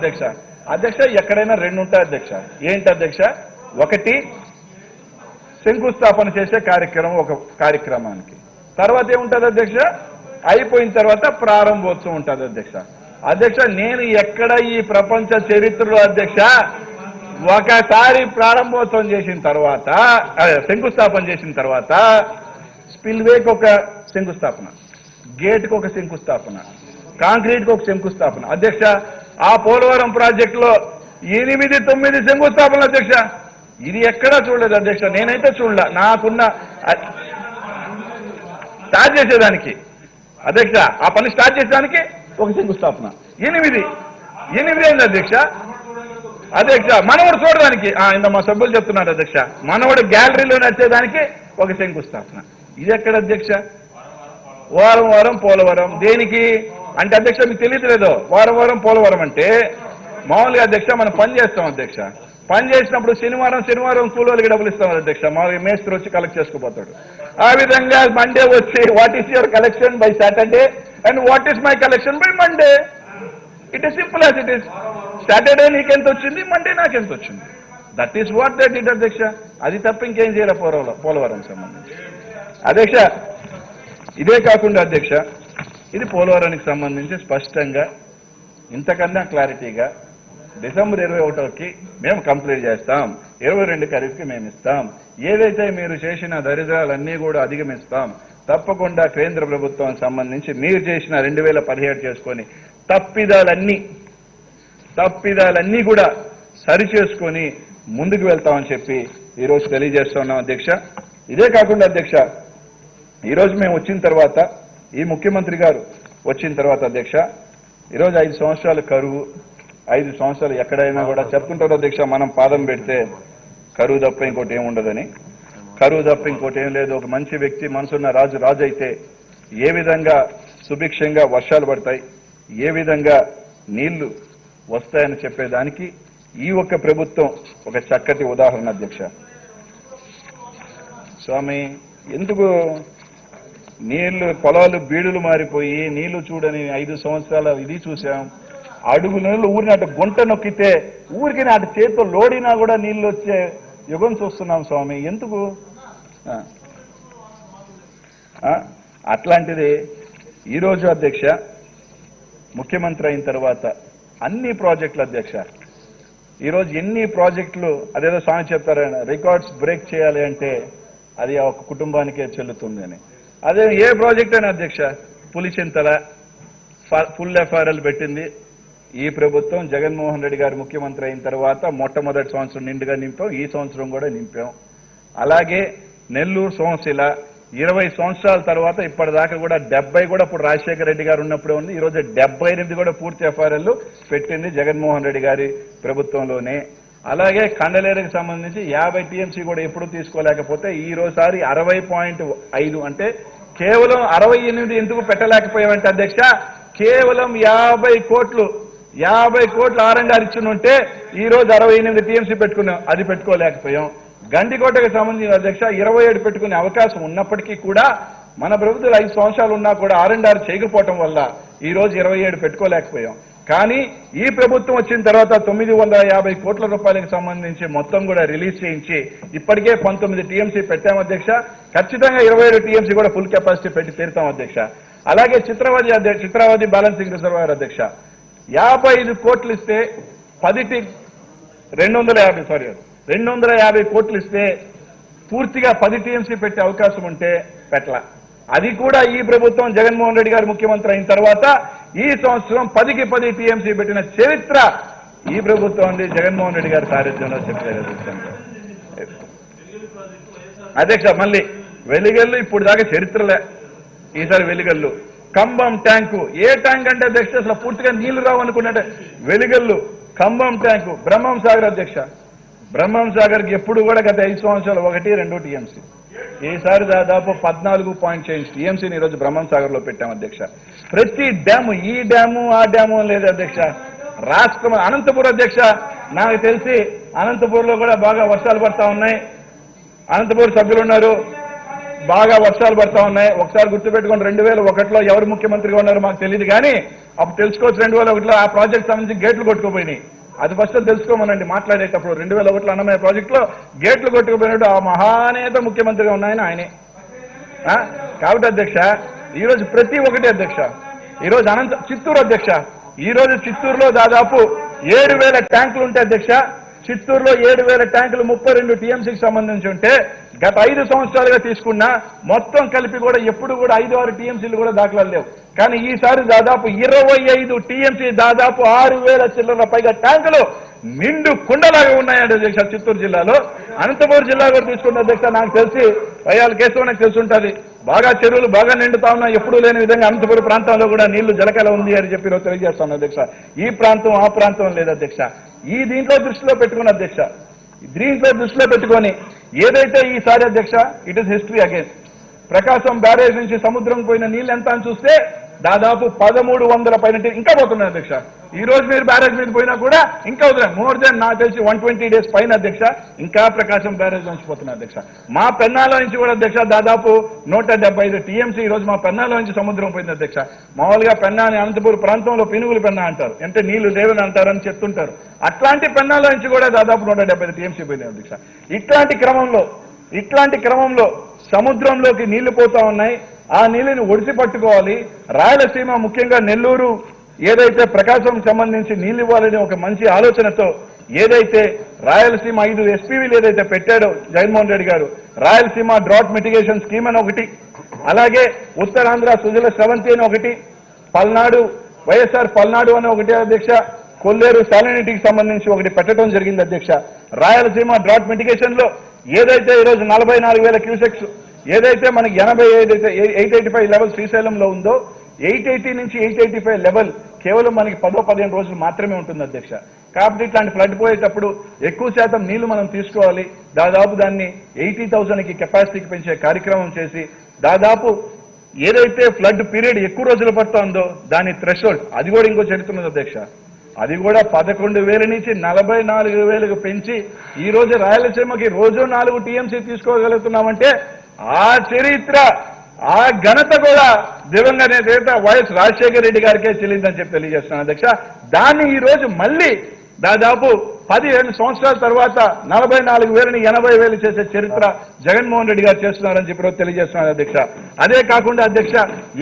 అధ్యక్ష ఎక్కడైనా 2 ఉంటాయి అధ్యక్ష. ఏంటి అధ్యక్ష? ఒకటి శంకుస్థాపన చేసే కార్యక్రమం, ఒక కార్యక్రమానికి తర్వాత ఏముంటుంది అధ్యక్ష? అయిపోయిన తర్వాత ప్రారంభోత్సవం ఉంటుంది అధ్యక్ష. నేను ఎక్కడ ఈ ప్రపంచ చరిత్రలో అధ్యక్ష ఒకసారి ప్రారంభోత్సవం చేసిన తర్వాత శంకుస్థాపన చేసిన తర్వాత స్పిల్వేకి ఒక శంకుస్థాపన, గేట్కి ఒక శంకుస్థాపన, కాంక్రీట్కి ఒక శంకుస్థాపన అధ్యక్ష. ఆ పోలవరం ప్రాజెక్టులో 8-9 శంకుస్థాపనలు అధ్యక్ష. ఇది ఎక్కడా చూడలేదు అధ్యక్ష, నేనైతే చూడలే. నాకున్న స్టార్ట్ చేసేదానికి అధ్యక్ష, ఆ పని స్టార్ట్ చేసేదానికి ఒక శంకుస్థాపన 8 అయింది అధ్యక్ష. మనవడు చూడడానికి ఇంత మా సభ్యులు చెప్తున్నారు అధ్యక్ష, మనవడు గ్యాలరీలో నచ్చేదానికి ఒక శంకుస్థాపన. ఇది ఎక్కడ అధ్యక్ష? వారం పోలవరం దేనికి అంటే అధ్యక్ష మీకు తెలియదు లేదో, వారం పోలవరం అంటే మామూలుగా అధ్యక్ష మనం పని చేస్తాం అధ్యక్ష. పని చేసినప్పుడు శనివారం కూలోళ్ళకి డబ్బులు ఇస్తాం అధ్యక్ష. మామూలుగా మేస్త్రి వచ్చి కలెక్ట్ చేసుకోపోతాడు. ఆ విధంగా మండే వచ్చి what is your collection by Saturday and what is my collection by Monday. It is simple as it is. Saturday నీకెంత వచ్చింది, మండే నాకెంత వచ్చింది. That is what that it అధ్యక్ష. అది తప్ప ఇంకేం చేయాలి పోలవరం సంబంధించి అధ్యక్ష. ఇదే కాకుండా అధ్యక్ష, ఇది పోలవరానికి సంబంధించి స్పష్టంగా ఇంతకన్నా క్లారిటీగా డిసెంబర్ 21కి మేము కంప్లీట్ చేస్తాం, 22 ఖరీఫ్కి మేము ఇస్తాం, ఏదైతే మీరు చేసిన దరిద్రాలన్నీ కూడా అధిగమిస్తాం. తప్పకుండా కేంద్ర ప్రభుత్వం సంబంధించి మీరు చేసిన 2017 చేసుకొని తప్పిదాలన్నీ కూడా సరి చేసుకొని ముందుకు వెళ్తామని చెప్పి ఈరోజు తెలియజేస్తున్నాం అధ్యక్ష. ఇదే కాకుండా అధ్యక్ష, ఈరోజు మేము వచ్చిన తర్వాత, ఈ ముఖ్యమంత్రి గారు వచ్చిన తర్వాత అధ్యక్ష, ఈరోజు 5 సంవత్సరాలు కరువు, 5 సంవత్సరాలు ఎక్కడైనా కూడా చెప్పుకుంటారు అధ్యక్ష, మనం పాదం పెడితే కరువు తప్ప ఇంకోటి ఏముండదని. కరువు తప్ప ఇంకోటి ఏం లేదు. ఒక మంచి వ్యక్తి, మనసున్న రాజు అయితే ఏ విధంగా సుభిక్షంగా వర్షాలు పడతాయి, ఏ విధంగా నీళ్లు వస్తాయని చెప్పేదానికి ఈ ఒక్క ప్రభుత్వం ఒక చక్కటి ఉదాహరణ అధ్యక్ష. స్వామి, ఎందుకు నీళ్లు పొలాలు బీడులు మారిపోయి నీళ్లు చూడని 5 సంవత్సరాల ఇది చూసాం. అడుగు నీళ్లు ఊరినట్టు గుంట నొక్కితే ఊరికి నాటి చేతితో లోడినా కూడా నీళ్లు వచ్చే యుగం చూస్తున్నాం స్వామి. ఎందుకు అట్లాంటిది ఈరోజు అధ్యక్ష ముఖ్యమంత్రి అయిన తర్వాత అన్ని ప్రాజెక్టులు అధ్యక్ష, ఈరోజు ఎన్ని ప్రాజెక్టులు, అదేదో స్వామి చెప్తారు రికార్డ్స్ బ్రేక్ చేయాలి అంటే అది ఒక కుటుంబానికే చెల్లుతుంది అని. అదే ఏ ప్రాజెక్ట్ అయినా అధ్యక్ష, పులిచింతల ఫుల్ ఎఫ్ఆర్ఎల్ పెట్టింది, ఈ ప్రభుత్వం జగన్మోహన్ రెడ్డి గారు ముఖ్యమంత్రి అయిన తర్వాత మొట్టమొదటి సంవత్సరం నిండుగా నింపాం, ఈ సంవత్సరం కూడా నింపాం. అలాగే నెల్లూరు సోమశిల 20 సంవత్సరాల తర్వాత ఇప్పటిదాకా కూడా 70 కూడా ఇప్పుడు రాజశేఖర రెడ్డి గారు ఉన్నప్పుడే ఉంది. ఈరోజు 78 కూడా పూర్తి ఎఫ్ఐఆర్లు పెట్టింది జగన్మోహన్ రెడ్డి గారి ప్రభుత్వంలోనే. అలాగే కండలేరుకి సంబంధించి 50 టీఎంసీ కూడా ఎప్పుడు తీసుకోలేకపోతే ఈ రోజుసారి 60.5 అంటే కేవలం 68 ఎందుకు పెట్టలేకపోయామంటే అధ్యక్ష, కేవలం 50 కోట్లు ఆర్ఎండ్ఆర్ ఇచ్చునుంటే ఈ రోజు 68 టీఎంసీ పెట్టుకున్నాం, అది పెట్టుకోలేకపోయాం. గండికోటకు సంబంధించిన అధ్యక్ష 27 పెట్టుకునే అవకాశం ఉన్నప్పటికీ కూడా మన ప్రభుత్వాలు 5 సంవత్సరాలు ఉన్నా కూడా ఆర్ఎండ్ఆర్ చేయకపోవటం వల్ల ఈ రోజు 27 పెట్టుకోలేకపోయాం. కానీ ఈ ప్రభుత్వం వచ్చిన తర్వాత 950 కోట్ల రూపాయలకు సంబంధించి మొత్తం కూడా రిలీజ్ చేయించి ఇప్పటికే 19 టీఎంసీ పెట్టాం అధ్యక్ష. ఖచ్చితంగా 27 టీఎంసీ కూడా ఫుల్ కెపాసిటీ పెట్టి తీరుతాం అధ్యక్ష. అలాగే చిత్రావతి బ్యాలెన్సింగ్ రిజర్వాయర్ అధ్యక్ష 55 కోట్లు ఇస్తే 250 కోట్లు ఇస్తే పూర్తిగా 10 టీఎంసీ పెట్టే అవకాశం ఉంటే పెట్టల. అది కూడా ఈ ప్రభుత్వం జగన్మోహన్ రెడ్డి గారు ముఖ్యమంత్రి అయిన తర్వాత ఈ సంవత్సరం 10కి 10 టీఎంసీ పెట్టిన చరిత్ర ఈ ప్రభుత్వం ఉంది, జగన్మోహన్ రెడ్డి గారి సారథ్యంలో చెప్పలేదు అధ్యక్ష. మళ్ళీ వెలిగల్లు ఇప్పుడు దాకా చరిత్రలే, ఈసారి వెలిగల్లు కంబం ట్యాంకు. ఏ ట్యాంక్ అంటే అధ్యక్ష అసలు పూర్తిగా నీళ్లు రావు అనుకున్నట్టే వెలిగల్లు కంబం ట్యాంకు. బ్రహ్మం సాగర్ అధ్యక్ష, బ్రహ్మం సాగర్కి ఎప్పుడు కూడా గత 5 సంవత్సరాలు 1-2 టీఎంసీ, ఈసారి దాదాపు 14.6 టీఎంసీని ఈరోజు బ్రహ్మం సాగర్ లో పెట్టాం అధ్యక్ష. ప్రతి డ్యాము ఈ డ్యాము ఆ డ్యాము లేదు అధ్యక్ష. రాష్ట్రం అనంతపురం అధ్యక్ష, నాకు తెలిసి అనంతపురంలో కూడా బాగా వర్షాలు పడతా ఉన్నాయి. అనంతపురం సభ్యులు ఉన్నారు, బాగా వర్షాలు పడతా ఉన్నాయి. ఒకసారి గుర్తుపెట్టుకోండి, 2001లో ఎవరు ముఖ్యమంత్రిగా ఉన్నారో మాకు తెలియదు కానీ అప్పుడు తెలుసుకోవచ్చు. 2001లో ఆ ప్రాజెక్ట్ సంబంధించి గేట్లు కొట్టుకుపోయినాయి. అది ఫస్ట్ తెలుసుకోమనండి మాట్లాడేటప్పుడు. 2001లో అన్నమయ్య ప్రాజెక్టులో గేట్లు కొట్టుకుపోయినట్టు ఆ మహానేత ముఖ్యమంత్రిగా ఉన్నాయని ఆయనే. కాబట్టి అధ్యక్ష ఈరోజు ప్రతి ఒక్కటి అధ్యక్ష, ఈరోజు చిత్తూరు అధ్యక్ష, ఈరోజు చిత్తూరులో దాదాపు 7,000 ట్యాంకులు ఉంటాయి అధ్యక్ష. చిత్తూరులో 7,000 ట్యాంకులు 32 టీఎంసీకి సంబంధించి ఉంటే గత 5 సంవత్సరాలుగా తీసుకున్నా మొత్తం కలిపి కూడా ఎప్పుడు కూడా 5-6 టీఎంసీలు కూడా దాఖలాలు లేవు. కానీ ఈసారి దాదాపు 25 టీఎంసీ, దాదాపు 6,000 చిల్లర పైగా ట్యాంకులు నిండు కుండలాగా ఉన్నాయండి అధ్యక్ష చిత్తూరు జిల్లాలో. అనంతపురం జిల్లా కూడా తీసుకున్న అధ్యక్ష, నాకు తెలిసి వయాల కేశవ నాకు తెలిసి ఉంటుంది, బాగా చెరువులు బాగా నిండుతా ఉన్నాయి. ఎప్పుడూ లేని విధంగా అనంతపురం ప్రాంతంలో కూడా నీళ్లు జలకల ఉంది అని చెప్పి తెలియజేస్తాను అధ్యక్ష. ఈ ప్రాంతం ఆ ప్రాంతం లేదు అధ్యక్ష. దీంట్లో దృష్టిలో పెట్టుకొని ఏదైతే ఈసారి అధ్యక్ష it is history again. Prakasam barrage నుంచి సముద్రం పోయిన నీళ్ళు ఎంత అని చూస్తే దాదాపు 1,300 పైన ఇంకా పోతున్నాయి అధ్యక్ష. ఈ రోజు మీరు బ్యారేజ్ మీద పోయినా కూడా ఇంకా వదిలేదు, మోర్ దెన్ నాకు తెలిసి 120 days పైన అధ్యక్ష ఇంకా ప్రకాశం బ్యారేజ్ నుంచి పోతున్నాయి అధ్యక్ష. మా పెన్నాలో నుంచి కూడా అధ్యక్ష దాదాపు 175 టీఎంసీ ఈ రోజు మా పెన్నాలో నుంచి సముద్రం పోయింది అధ్యక్ష. మామూలుగా పెన్నాని అనంతపురం ప్రాంతంలో పినుగులు పెన్నా అంటారు, అంటే నీళ్లు లేవని అంటారని చెప్తుంటారు. అట్లాంటి పెన్నాలో నుంచి కూడా దాదాపు 175 టీఎంసీ పోయింది అధ్యక్ష. ఇట్లాంటి క్రమంలో సముద్రంలోకి నీళ్లు పోతా ఉన్నాయి. ఆ నీళ్ళని ఒడిసి పట్టుకోవాలి. రాయలసీమ ముఖ్యంగా నెల్లూరు ఏదైతే ప్రకాశం సంబంధించి నీళ్లు ఇవ్వాలని ఒక మంచి ఆలోచనతో ఏదైతే రాయలసీమ 5 ఎస్పీవీలు ఏదైతే పెట్టాడో జగన్మోహన్ రెడ్డి గారు, రాయలసీమ డ్రాట్ మిటిగేషన్ స్కీమ్ అని ఒకటి, అలాగే ఉత్తరాంధ్ర సుజల స్రవంతి అని ఒకటి, పల్నాడు వైఎస్ఆర్ పల్నాడు అని ఒకటి అధ్యక్ష, కొల్లేరు సాలినిటీకి సంబంధించి ఒకటి పెట్టడం జరిగింది అధ్యక్ష. రాయలసీమ డ్రాట్ మిటిగేషన్ లో ఏదైతే ఈరోజు 44,000 క్యూసెక్స్ ఏదైతే మనకి 885 లెవెల్ శ్రీశైలంలో ఉందో 880 నుంచి 885 లెవెల్ కేవలం మనకి 10-15 రోజులు మాత్రమే ఉంటుంది అధ్యక్ష. కాబట్టి ఇట్లాంటి ఫ్లడ్ పోయేటప్పుడు ఎక్కువ శాతం నీళ్లు మనం తీసుకోవాలి. దాదాపు దాన్ని 80,000కి కెపాసిటీకి పెంచే కార్యక్రమం చేసి దాదాపు ఏదైతే ఫ్లడ్ పీరియడ్ ఎక్కువ రోజులు పడుతుందో దాని థ్రెషోల్డ్ అది కూడా ఇంకో చరిత్ర ఉంది అధ్యక్ష. అది కూడా 11,000 నుంచి 44,000కు పెంచి ఈ రోజు రాయలసీమకి రోజు 4 టీఎంసీ తీసుకోగలుగుతున్నామంటే ఆ చరిత్ర ఆ ఘనత కూడా దివంగత నేత వైఎస్ రాజశేఖర రెడ్డి గారికే చెల్లిందని చెప్పి తెలియజేస్తున్నాను అధ్యక్ష. దాన్ని ఈ రోజు మళ్ళీ దాదాపు 17 సంవత్సరాల తర్వాత 44,000ని 80,000 చేసే చరిత్ర జగన్మోహన్ రెడ్డి గారు చేస్తున్నారని చెప్పి తెలియజేస్తున్నారు అధ్యక్ష. అదే కాకుండా అధ్యక్ష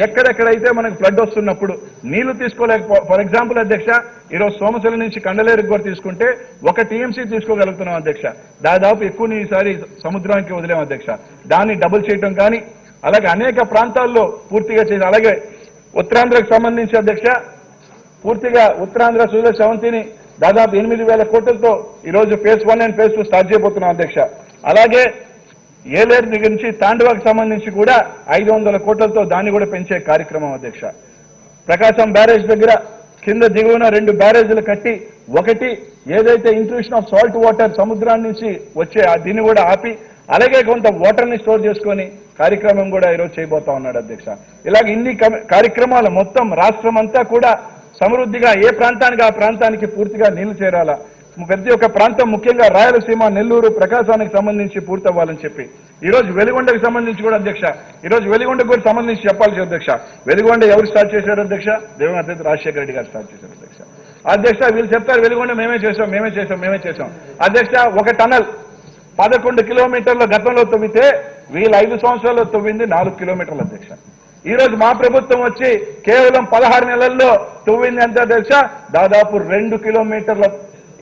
ఎక్కడెక్కడైతే మనకు ఫ్లడ్ వస్తున్నప్పుడు నీళ్లు ఫర్ ఎగ్జాంపుల్ అధ్యక్ష ఈరోజు సోమశిల నుంచి కండలేరుకు కూడా తీసుకుంటే 1 టీఎంసీ తీసుకోగలుగుతున్నాం అధ్యక్ష. దాదాపు ఎక్కువ ఈసారి సముద్రానికి వదిలేం అధ్యక్ష. దాన్ని డబుల్ చేయటం కానీ అలాగే అనేక ప్రాంతాల్లో పూర్తిగా చేసి, అలాగే ఉత్తరాంధ్రకు సంబంధించి అధ్యక్ష పూర్తిగా ఉత్తరాంధ్ర సుజల సెవంతిని దాదాపు 8,000 కోట్లతో ఈరోజు ఫేజ్ 1 అండ్ ఫేజ్ 2 స్టార్ట్ చేయబోతున్నాం అధ్యక్ష. అలాగే ఏలేరు దగ్గర నుంచి తాండవాకు సంబంధించి కూడా 500 కోట్లతో దాన్ని కూడా పెంచే కార్యక్రమం అధ్యక్ష. ప్రకాశం బ్యారేజ్ దగ్గర కింద దిగువన 2 బ్యారేజీలు కట్టి ఒకటి ఏదైతే ఇంట్రూషన్ ఆఫ్ సాల్ట్ వాటర్ సముద్రాన్ని నుంచి వచ్చే దీన్ని కూడా ఆపి అలాగే కొంత వాటర్ని స్టోర్ చేసుకొని కార్యక్రమం కూడా ఈరోజు చేయబోతా ఉన్నాడు అధ్యక్ష. ఇలాగ ఇన్ని కార్యక్రమాలు మొత్తం రాష్ట్రం అంతా కూడా సమృద్ధిగా ఏ ప్రాంతానికి ఆ ప్రాంతానికి పూర్తిగా నీళ్లు చేరాలా, ప్రతి ఒక్క ప్రాంతం ముఖ్యంగా రాయలసీమ నెల్లూరు ప్రకాశానికి సంబంధించి పూర్తవ్వాలని చెప్పి ఈరోజు వెలిగొండకు సంబంధించి కూడా అధ్యక్ష, ఈరోజు వెలిగొండకు కూడా సంబంధించి చెప్పాల్సి అధ్యక్ష. వెలిగొండ ఎవరు స్టార్ట్ చేశారు అధ్యక్ష? దివంగత రాజశేఖర రెడ్డి గారు స్టార్ట్ చేశారు అధ్యక్ష. అధ్యక్ష వీళ్ళు చెప్తారు వెలిగొండ మేమే చేశాం అధ్యక్ష. ఒక టనల్ 11 కిలోమీటర్ల గతంలో తవ్వితే వీళ్ళు 5 సంవత్సరాల్లో తవ్వింది 4 కిలోమీటర్లు అధ్యక్ష. ఈ రోజు మా ప్రభుత్వం వచ్చి కేవలం 16 నెలల్లో తవ్వింది ఎంత అధ్యక్ష? దాదాపు 2 కిలోమీటర్ల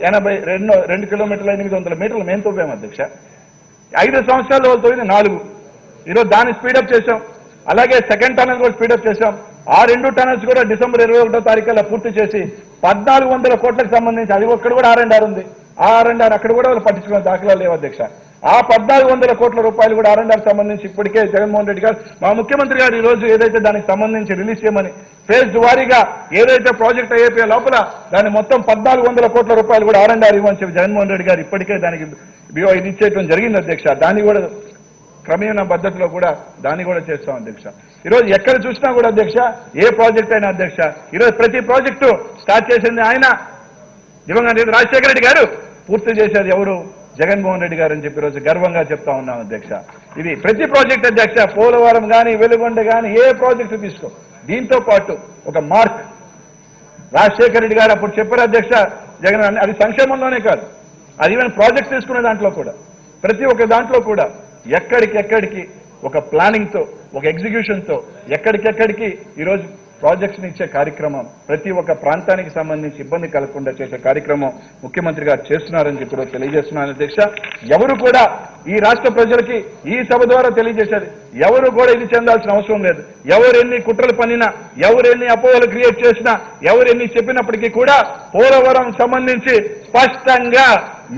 800 మీటర్లు మేము తవ్వాము అధ్యక్ష. 5 సంవత్సరాల్లో వాళ్ళు తవ్వింది 4. ఈరోజు దాన్ని స్పీడప్ చేశాం. అలాగే సెకండ్ టనల్ కూడా స్పీడప్ చేశాం. ఆ 2 టనల్స్ కూడా డిసెంబర్ 21వ తారీఖులో పూర్తి చేసి 1,400 కోట్లకు సంబంధించి అది ఒక్కడ కూడా R&R ఉంది. ఆ R&R అక్కడ కూడా వాళ్ళు పట్టించుకున్న దాఖలాలు లేవు అధ్యక్ష. ఆ 1,400 కోట్ల రూపాయలు కూడా R&R సంబంధించి ఇప్పటికే జగన్మోహన్ రెడ్డి గారు మా ముఖ్యమంత్రి గారు ఈ రోజు ఏదైతే దానికి సంబంధించి రిలీజ్ చేయమని ఫేజ్ వారీగా ఏదైతే ప్రాజెక్ట్ అయిపోయే లోపల దాన్ని మొత్తం 1,400 కోట్ల రూపాయలు కూడా R&R ఇవ్వని చెప్పి జగన్మోహన్ రెడ్డి గారు ఇప్పటికే దానికి ఇది ఇచ్చేయడం జరిగింది అధ్యక్ష. దాన్ని కూడా క్రమేణ పద్ధతిలో కూడా దాన్ని కూడా చేస్తాం అధ్యక్ష. ఈరోజు ఎక్కడ చూసినా కూడా అధ్యక్ష ఏ ప్రాజెక్ట్ అయినా అధ్యక్ష ఈరోజు ప్రతి ప్రాజెక్టు స్టార్ట్ చేసింది ఆయన దివంగత రాజశేఖర రెడ్డి గారు, పూర్తి చేసేది ఎవరు? జగన్మోహన్ రెడ్డి గారు అని చెప్పి ఈరోజు గర్వంగా చెప్తా ఉన్నాం అధ్యక్ష. ఇది ప్రతి ప్రాజెక్ట్ అధ్యక్ష, పోలవరం కానీ వెలుగొండ కానీ ఏ ప్రాజెక్టు తీసుకో దీంతో పాటు ఒక మార్క్ రాజశేఖర రెడ్డి గారు అప్పుడు చెప్పారు అధ్యక్ష. జగన్ అది సంక్షేమంలోనే కాదు, అది ఈవెన్ ప్రాజెక్ట్ తీసుకునే దాంట్లో కూడా ప్రతి ఒక్క దాంట్లో కూడా ఎక్కడికెక్కడికి ఒక ప్లానింగ్తో ఒక ఎగ్జిక్యూషన్తో ఎక్కడికెక్కడికి ఈరోజు ప్రాజెక్ట్స్ని ఇచ్చే కార్యక్రమం ప్రతి ఒక్క ప్రాంతానికి సంబంధించి ఇబ్బంది కలగకుండా చేసే కార్యక్రమం ముఖ్యమంత్రి గారు చేస్తున్నారని చెప్పి తెలియజేస్తున్నాను అధ్యక్ష. ఎవరు కూడా ఈ రాష్ట్ర ప్రజలకి ఈ సభ ద్వారా తెలియజేశారు, ఎవరు కూడా ఇది చెందాల్సిన అవసరం లేదు. ఎవరు ఎన్ని కుట్రలు పన్నినా, ఎవరు ఎన్ని అపోహలు క్రియేట్ చేసినా, ఎవరు ఎన్ని చెప్పినప్పటికీ కూడా పోలవరం సంబంధించి స్పష్టంగా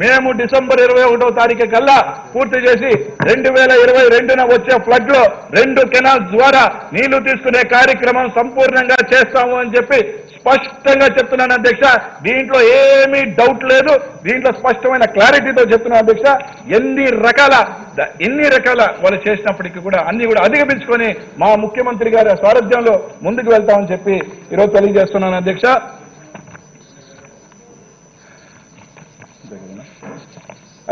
మేము డిసెంబర్ 21వ తారీఖు కల్లా పూర్తి చేసి 2022న వచ్చే ఫ్లడ్ లో 2 కెనాల్స్ ద్వారా నీళ్లు తీసుకునే కార్యక్రమం సంపూర్ణంగా చేస్తాము అని చెప్పి స్పష్టంగా చెప్తున్నాను అధ్యక్ష. దీంట్లో ఏమీ డౌట్ లేదు, దీంట్లో స్పష్టమైన క్లారిటీతో చెప్తున్నాను అధ్యక్ష. ఎన్ని రకాల వాళ్ళు చేసినప్పటికీ కూడా అన్ని కూడా అధిగమించుకొని మా ముఖ్యమంత్రి గారి సారథ్యంలో ముందుకు వెళ్తామని చెప్పి ఈరోజు తెలియజేస్తున్నాను అధ్యక్ష.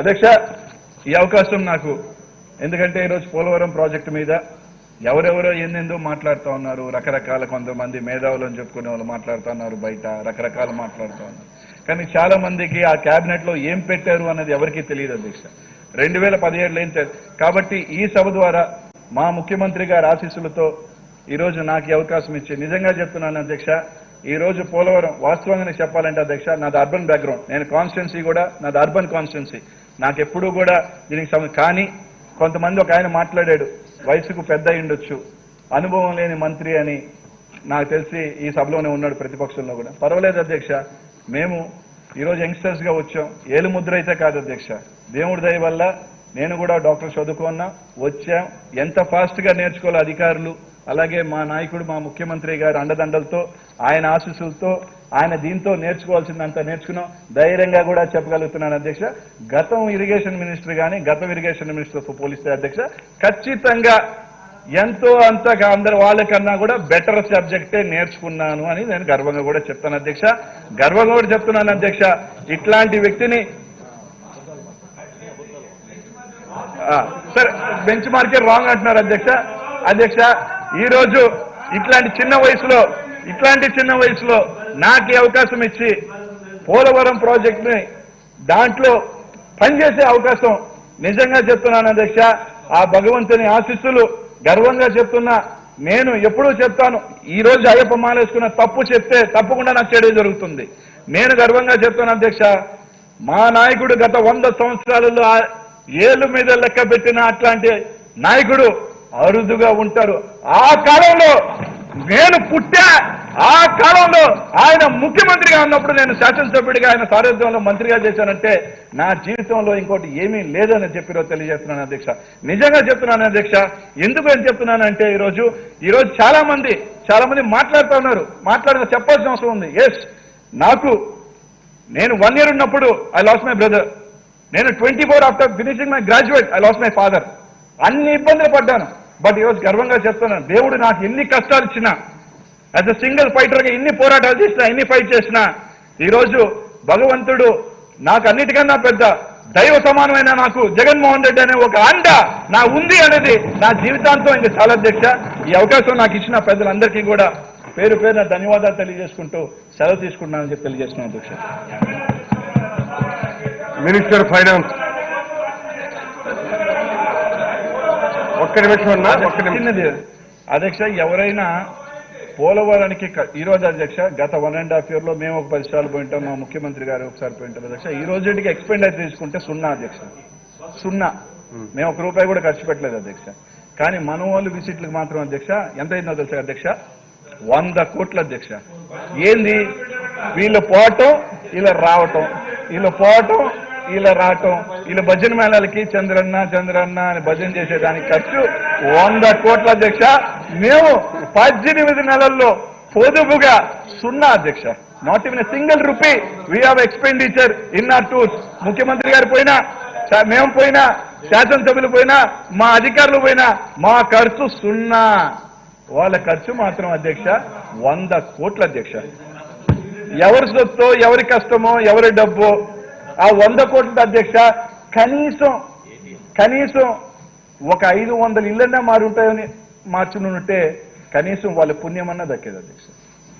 అధ్యక్ష ఈ అవకాశం నాకు, ఎందుకంటే ఈరోజు పోలవరం ప్రాజెక్టు మీద ఎవరెవరో ఎన్నెందో మాట్లాడుతూ ఉన్నారు, రకరకాల కొంతమంది మేధావులు అని చెప్పుకునే వాళ్ళు మాట్లాడుతూ ఉన్నారు, బయట రకరకాలు మాట్లాడుతూ ఉన్నారు. కానీ చాలా మందికి ఆ క్యాబినెట్ లో ఏం పెట్టారు అన్నది ఎవరికీ తెలియదు అధ్యక్ష. 2017 ఏం కాబట్టి ఈ సభ ద్వారా మా ముఖ్యమంత్రి గారి ఆశీస్సులతో ఈరోజు నాకు ఈ అవకాశం ఇచ్చి నిజంగా చెప్తున్నాను అధ్యక్ష. ఈ రోజు పోలవరం వాస్తవంగానే చెప్పాలంటే అధ్యక్ష, నాది అర్బన్ బ్యాక్గ్రౌండ్, నేను కాన్స్టిట్యున్సీ కూడా నాది అర్బన్ కాన్స్టిట్యున్సీ, నాకు ఎప్పుడూ కూడా దీనికి కానీ కొంతమంది ఒక ఆయన మాట్లాడాడు, వయసుకు పెద్ద అయ్యుండొచ్చు, అనుభవం లేని మంత్రి అని. నాకు తెలిసి ఈ సభలోనే ఉన్నాడు ప్రతిపక్షంలో కూడా. పర్వాలేదు అధ్యక్ష, మేము ఈరోజు యంగ్స్టర్స్ గా వచ్చాం. ఏలు ముద్ర అయితే కాదు అధ్యక్ష, దేవుడి దయ వల్ల నేను కూడా డాక్టర్ చదువుకున్నా వచ్చాం. ఎంత ఫాస్ట్ గా నేర్చుకోవాలి అధికారులు, అలాగే మా నాయకుడు మా ముఖ్యమంత్రి గారి అండదండలతో ఆయన ఆశీస్సులతో ఆయన దీంతో నేర్చుకోవాల్సిందంతా నేర్చుకున్నాం. ధైర్యంగా కూడా చెప్పగలుగుతున్నాను అధ్యక్ష. గతం ఇరిగేషన్ మినిస్టర్తో పోలిస్తే అధ్యక్ష ఖచ్చితంగా ఎంతో అంతగా అందరు వాళ్ళకన్నా కూడా బెటర్ సబ్జెక్టే నేర్చుకున్నాను అని నేను గర్వంగా కూడా చెప్తాను అధ్యక్ష. గర్వంగా కూడా చెప్తున్నాను అధ్యక్ష. ఇట్లాంటి వ్యక్తిని సార్ బెంచ్ మార్కే రాంగ్ అంటున్నారు అధ్యక్ష. ఈ రోజు ఇట్లాంటి చిన్న వయసులో నాకు అవకాశం ఇచ్చి పోలవరం ప్రాజెక్ట్ ని దాంట్లో పనిచేసే అవకాశం నిజంగా చెప్తున్నాను అధ్యక్ష. ఆ భగవంతుని ఆశీస్సులు గర్వంగా చెప్తున్నా. నేను ఎప్పుడూ చెప్తాను, ఈ రోజు అయ్యప్ప మాలేసుకున్న తప్పు చెప్తే తప్పకుండా నాకు చెడే జరుగుతుంది. నేను గర్వంగా చెప్తాను అధ్యక్ష, మా నాయకుడు గత 100 సంవత్సరాలలో ఏళ్ళు మీద లెక్క పెట్టిన అట్లాంటి నాయకుడు అరుదుగా ఉంటారు. ఆ కాలంలో నేను పుట్టా ఆ కాలంలో ఆయన ముఖ్యమంత్రిగా ఉన్నప్పుడు నేను శాసనసభ్యుడిగా ఆయన సారథ్యంలో మంత్రిగా చేశానంటే నా జీవితంలో ఇంకోటి ఏమీ లేదని చెప్పి తెలియజేస్తున్నాను అధ్యక్ష. నిజంగా చెప్తున్నాను అధ్యక్ష. ఎందుకు అని చెప్తున్నానంటే ఈరోజు చాలా మంది మాట్లాడుతూ ఉన్నారు. చెప్పాల్సిన అవసరం ఉంది. ఎస్, నేను 1 year ఉన్నప్పుడు ఐ లాస్ట్ మై బ్రదర్. నేను 24 after finishing my graduate I lost my father. అన్ని ఇబ్బందులు పడ్డాను. బట్ ఈరోజు గర్వంగా చెప్తున్నాను, దేవుడు నాకు ఎన్ని కష్టాలు ఇచ్చినా, యాజ్ అ సింగిల్ ఫైటర్గా ఎన్ని పోరాటాలు చేసినా, ఎన్ని ఫైట్ చేసినా, ఈరోజు భగవంతుడు నాకు అన్నిటికన్నా పెద్ద దైవ సమానమైన నాకు జగన్మోహన్ రెడ్డి అనే ఒక అండ నా ఉంది అనేది నా జీవితాంతం ఇంకా చాలా అధ్యక్ష. ఈ అవకాశం నాకు ఇచ్చిన పెద్దలందరికీ కూడా పేరు పేరున ధన్యవాదాలు తెలియజేసుకుంటూ సెలవు తీసుకుంటున్నానని చెప్పి తెలియజేస్తున్నాను అధ్యక్ష. మినిస్టర్ ఫైనాన్స్ ఒక్క నిమిషం ఉన్నా, చిన్నది అధ్యక్ష. ఎవరైనా పోలవరానికి ఈరోజు అధ్యక్ష గత 1.5 year మేము ఒక 10 సార్లు పోయింటాం, మా ముఖ్యమంత్రి గారు ఒకసారి పోయింటారు అధ్యక్ష. ఈ రోజుకి ఎక్స్పెండిచర్ తీసుకుంటే 0 అధ్యక్ష, 0. మేము ₹1 కూడా ఖర్చు పెట్టలేదు అధ్యక్ష. కానీ మన వాళ్ళు విజిట్లకు మాత్రం అధ్యక్ష ఎంత అయిందో తెలుసా అధ్యక్ష? 100 కోట్ల అధ్యక్ష. ఏంది వీళ్ళు పోవటం ఇలా రావటం, వీళ్ళు పోవటం ఇలా రావటం, వీళ్ళ భజన మేళాలకి చంద్రన్న చంద్రన్న అని భజన చేసేదానికి ఖర్చు 100 కోట్ల అధ్యక్ష. మేము 18 నెలల్లో పొదుపుగా 0 అధ్యక్ష. Not even a single rupee we have expenditure in our tours. ముఖ్యమంత్రి గారు పోయినా, మేము పోయినా, శాసనసభ్యులు పోయినా, మా అధికారులు పోయినా మా ఖర్చు 0. వాళ్ళ ఖర్చు మాత్రం అధ్యక్ష 100 కోట్ల అధ్యక్ష. ఎవరి సొత్తు, ఎవరి కష్టమో, ఎవరి డబ్బు, ఆ 100 కోట్ల అధ్యక్ష కనీసం ఒక 500 ఇళ్ళన్నా మారుంటాయని మార్చునుంటే కనీసం వాళ్ళ పుణ్యమన్నా దక్కేది అధ్యక్ష.